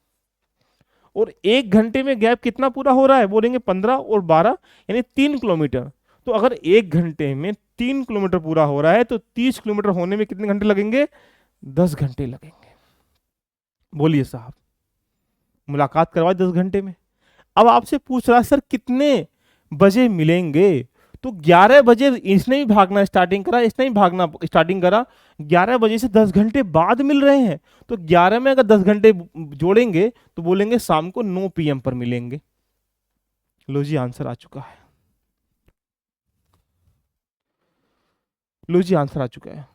और 1 घंटे में गैप कितना पूरा हो रहा है? बोलेंगे 15 और 12 यानी 3 किलोमीटर। तो अगर 1 घंटे में 3 किलोमीटर पूरा हो रहा है, तो 30 किलोमीटर होने में कितने घंटे लगेंगे? 10 घंटे लगेंगे। बोलिए साहब, मुलाकात करवा 10 घंटे में। अब आपसे पूछ रहा सर कितने बजे मिलेंगे? तो 11 बजे इसने भी भागना स्टार्टिंग करा, इसने भी भागना स्टार्टिंग करा, 11 बजे से 10 घंटे बाद मिल रहे हैं। तो 11 में अगर 10 घंटे जोड़ेंगे तो बोलेंगे शाम को 9 PM पर मिलेंगे। लो जी आंसर आ चुका है, लो जी आंसर आ चुका है।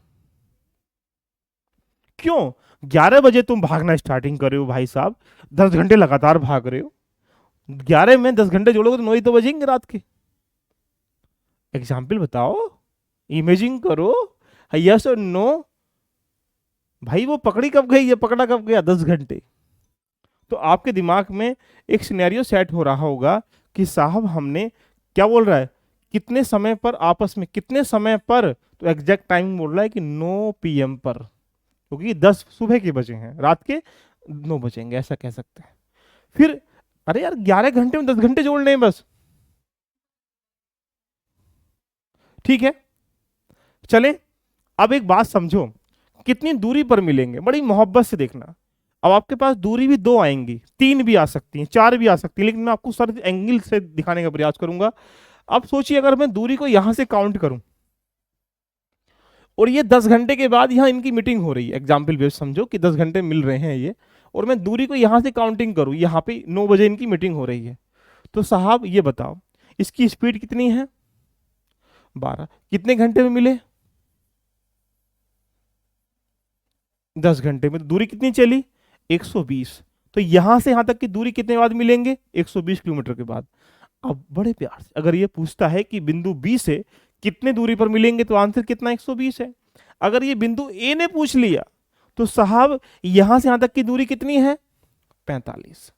क्यों? 11 बजे तुम भागना स्टार्टिंग कर रहे हो भाई साहब, 10 घंटे लगातार भाग रहे हो, 11 में 10 घंटे जोड़ोगे तो 9 ही तो बजेंगे रात के। एग्जाम्पल बताओ, इमेजिंग करो, यस और नो। भाई वो पकड़ी कब गई, ये पकड़ा कब गया? 10 घंटे। तो आपके दिमाग में एक सिनेरियो सेट हो रहा होगा कि साहब हमने, क्या बोल रहा है, कितने समय पर, आपस में कितने समय पर, तो एग्जैक्ट टाइम बोल रहा है कि 9 PM पर, क्योंकि 10 सुबह के बजे हैं, रात के 9 बजेंगे, ऐसा कह सकते हैं। फिर अरे यार 11 घंटे में 10 घंटे जोड़ने हैं बस, ठीक है। चले, अब एक बात समझो, कितनी दूरी पर मिलेंगे, बड़ी मोहब्बत से देखना। अब आपके पास दूरी भी दो आएंगी, 3 भी आ सकती हैं, 4 भी आ सकती हैं, लेकिन मैं आपको सर एंगल से दिखाने का प्रयास करूंगा। अब सोचिए अगर मैं दूरी को यहां से काउंट करूं और ये 10 घंटे के बाद यहां इनकी मीटिंग हो रही है, एग्जाम्पल बेस समझो कि 10 घंटे मिल रहे हैं ये, और मैं दूरी को यहां से काउंटिंग करूं, यहां पे 9 बजे इनकी मीटिंग हो रही है, तो साहब ये बताओ इसकी स्पीड कितनी है? 12। कितने घंटे में मिले? 10 घंटे में। तो दूरी कितनी चली? 120। तो यहां से यहां तक की दूरी कितने बाद मिलेंगे? 120 किलोमीटर के बाद। अब बड़े प्यार से अगर ये पूछता है कि बिंदु बी से कितने दूरी पर मिलेंगे, तो आंसर कितना? 120 है। अगर ये बिंदु ए ने पूछ लिया तो साहब यहां से यहां तक की दूरी कितनी है? 45।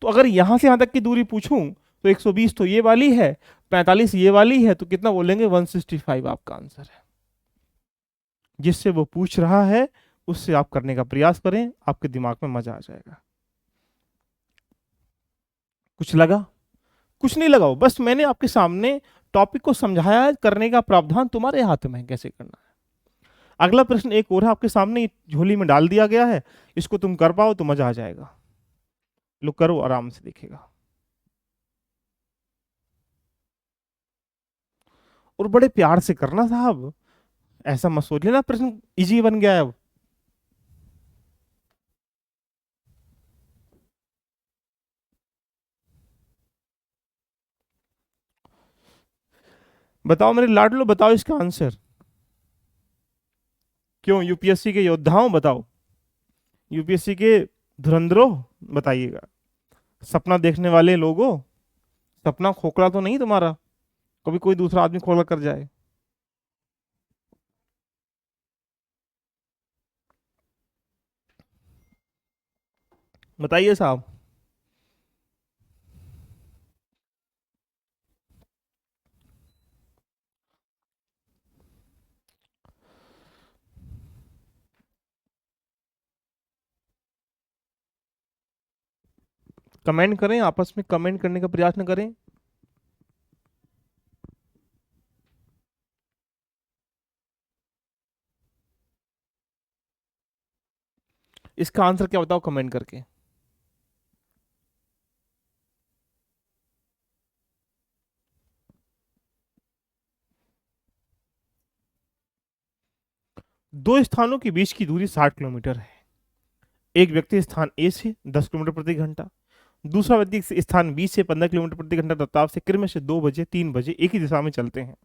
तो अगर यहां से यहां तक की दूरी पूछूं तो 120 तो ये वाली है, 45 ये वाली है, तो कितना बोलेंगे? 165 आपका आंसर है। जिससे वो पूछ रहा है उससे आप करने का प्रयास करें, आपके दिमाग में मजा आ जाएगा। कुछ लगा? कुछ नहीं लगाओ, बस मैंने आपके सामने टॉपिक को समझाया है, करने का प्रावधान तुम्हारे हाथ में है कैसे करना है। अगला प्रश्न एक और है आपके सामने, झोली में डाल दिया गया है, इसको तुम कर पाओ तो मजा आ जाएगा। लो करो, आराम से दिखेगा, और बड़े प्यार से करना साहब, ऐसा मत सोच लेना प्रश्न इजी बन गया है अब। बताओ मेरे लाडलो, बताओ इसका आंसर। क्यों? यूपीएससी के योद्धाओं बताओ, यूपीएससी के धुरंधरों बताइएगा, सपना देखने वाले लोगों, सपना खोखला तो नहीं तुम्हारा, कभी कोई दूसरा आदमी खोखला कर जाए। बताइए साहब। कमेंट करें, आपस में कमेंट करने का प्रयास न करें। इसका आंसर क्या बताओ कमेंट करके। दो स्थानों के बीच की दूरी 60 किलोमीटर है। एक व्यक्ति स्थान ए से 10 किलोमीटर प्रति घंटा, दूसरा व्यक्ति स्थान बी से 15 किलोमीटर प्रति घंटा रफ्तार से क्रम से 2 बजे 3 बजे एक ही दिशा में चलते हैं,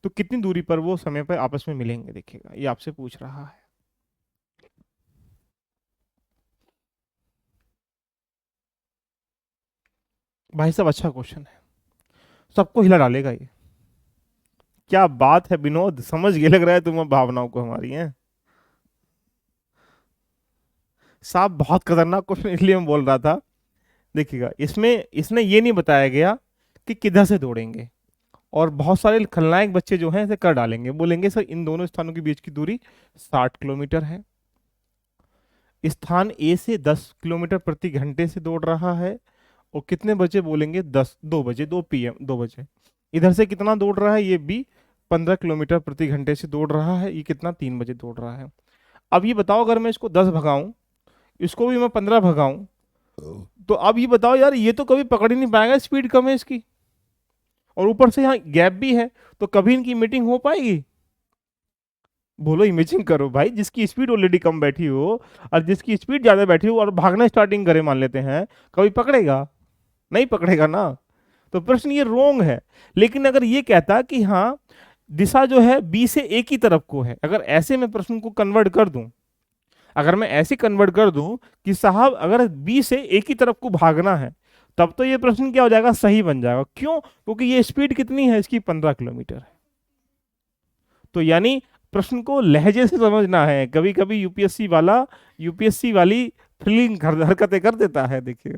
तो कितनी दूरी पर वो समय पर आपस में मिलेंगे? देखिएगा, ये आपसे पूछ रहा है। भाई साहब अच्छा क्वेश्चन है, सबको हिला डालेगा ये। क्या बात है विनोद, समझ गए लग रहा है तुम भावनाओं को हमारी हैं साहब। बहुत खतरनाक क्वेश्चन इसलिए मैं बोल रहा था। देखिएगा, इसमें इसने ये नहीं बताया गया कि किधर से दौड़ेंगे, और बहुत सारे खलनायक बच्चे जो हैं इसे कर डालेंगे, बोलेंगे सर इन दोनों स्थानों के बीच की दूरी 60 किलोमीटर है, स्थान ए से 10 किलोमीटर प्रति घंटे से दौड़ रहा है, और कितने बजे बोलेंगे? 2 बजे, 2 PM, 2 बजे। इधर से कितना दौड़ रहा है? ये भी 15 किलोमीटर प्रति घंटे से दौड़ रहा है, ये कितना? 3 बजे दौड़ रहा है। अब ये बताओ अगर मैं इसको 10 भगाऊं, इसको भी मैं 15 भगाऊं, तो अब ये बताओ यार, ये तो कभी पकड़ ही नहीं पाएगा, स्पीड कम है इसकी, और ऊपर से यहाँ गैप भी है, तो कभी इनकी मीटिंग हो पाएगी? बोलो, इमेजिन करो भाई, जिसकी स्पीड ऑलरेडी कम बैठी हो और जिसकी स्पीड ज्यादा बैठी हो और भागना स्टार्टिंग करे मान लेते हैं, कभी पकड़ेगा? नहीं पकड़ेगा ना। तो प्रश्न ये रोंग है। लेकिन अगर ये कहता कि हाँ दिशा जो है बी से ए की तरफ को है, अगर ऐसे मैं प्रश्न को कन्वर्ट कर दूं अगर मैं ऐसे कन्वर्ट कर दूं कि साहब अगर बी से ए की तरफ को भागना है, तब तो ये प्रश्न क्या हो जाएगा, सही बन जाएगा। क्यों? क्योंकि ये स्पीड कितनी है इसकी, 15 किलोमीटर है। तो यानी प्रश्न को लहजे से समझना है। कभी कभी यूपीएससी वाला यूपीएससी वाली फीलिंग हरकतें कर देता है, देखिए।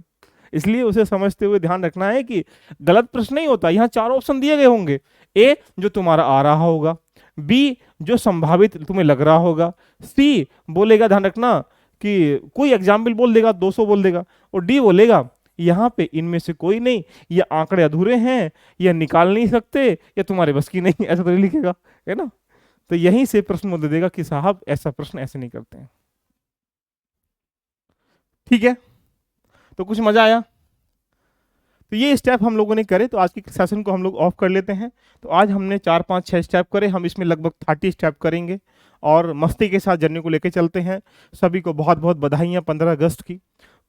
इसलिए उसे समझते हुए ध्यान रखना है कि गलत प्रश्न नहीं होता। यहाँ चार ऑप्शन दिए गए होंगे, ए जो तुम्हारा आ रहा होगा, बी जो संभावित तुम्हें लग रहा होगा, सी बोलेगा, ध्यान रखना कि कोई एग्जाम्पल बोल देगा, 200 बोल देगा, और डी बोलेगा यहाँ पे इनमें से कोई नहीं, ये आंकड़े अधूरे हैं, या निकाल नहीं सकते, या तुम्हारे बस की नहीं, ऐसा तो नहीं लिखेगा, है ना। तो यहीं से प्रश्न वो दे देगा कि साहब ऐसा प्रश्न ऐसे नहीं करते हैं। ठीक है, तो कुछ मजा आया? तो ये स्टेप हम लोगों ने करे, तो आज के सेशन को हम लोग ऑफ कर लेते हैं। तो आज हमने 4 5 6 स्टेप करे, हम इसमें लगभग 30 स्टेप करेंगे और मस्ती के साथ जर्नी को लेके चलते हैं। सभी को बहुत बहुत बधाइयाँ 15 अगस्त की।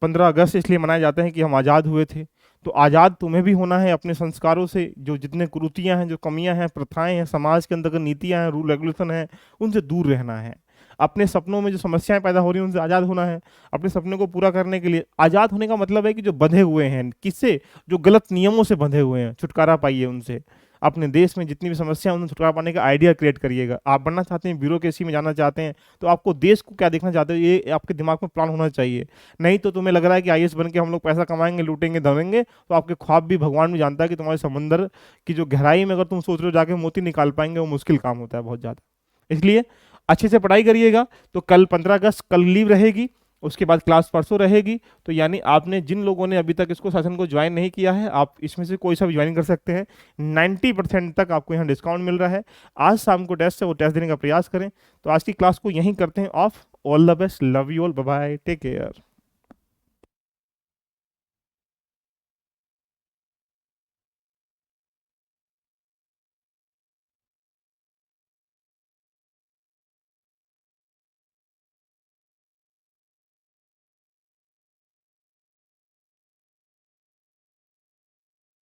15 अगस्त इसलिए मनाए जाते हैं कि हम आज़ाद हुए थे। तो आज़ाद तुम्हें भी होना है अपने संस्कारों से, जो जितने कुरीतियाँ हैं, जो कमियाँ हैं, प्रथाएं हैं, समाज के अंदर नीतियाँ हैं, रूल रेगुलेशन है, उनसे दूर रहना है। अपने सपनों में जो समस्याएं पैदा हो रही हैं उनसे आज़ाद होना है। अपने सपनों को पूरा करने के लिए आज़ाद होने का मतलब है कि जो बंधे हुए हैं, किससे, जो गलत नियमों से बंधे हुए हैं, छुटकारा पाइए उनसे। अपने देश में जितनी भी समस्या है उनसे छुटकारा पाने का आइडिया क्रिएट करिएगा। आप बनना चाहते हैं, ब्यूरोक्रेसी में जाना चाहते हैं, तो आपको देश को क्या देखना चाहते हो, ये आपके दिमाग में प्लान होना चाहिए। नहीं तो तुम्हें लग रहा है कि आईएएस बन के हम लोग पैसा कमाएंगे, लूटेंगे, धरेंगे, तो आपके ख्वाब भी भगवान भी जानता है कि तुम्हारे समंदर की जो गहराई में अगर तुम सोच रहे हो जाके मोती निकाल पाएंगे, वो मुश्किल काम होता है बहुत ज़्यादा। इसलिए अच्छे से पढ़ाई करिएगा। तो कल 15 अगस्त कल लीव रहेगी, उसके बाद क्लास परसों रहेगी। तो यानी आपने जिन लोगों ने अभी तक इसको सेशन को ज्वाइन नहीं किया है, आप इसमें से कोई सा भी ज्वाइन कर सकते हैं। 90% तक आपको यहाँ डिस्काउंट मिल रहा है। आज शाम को टेस्ट है, वो टेस्ट देने का प्रयास करें। तो आज की क्लास को यहीं करते हैं off. All the best, love you all, bye bye, take care.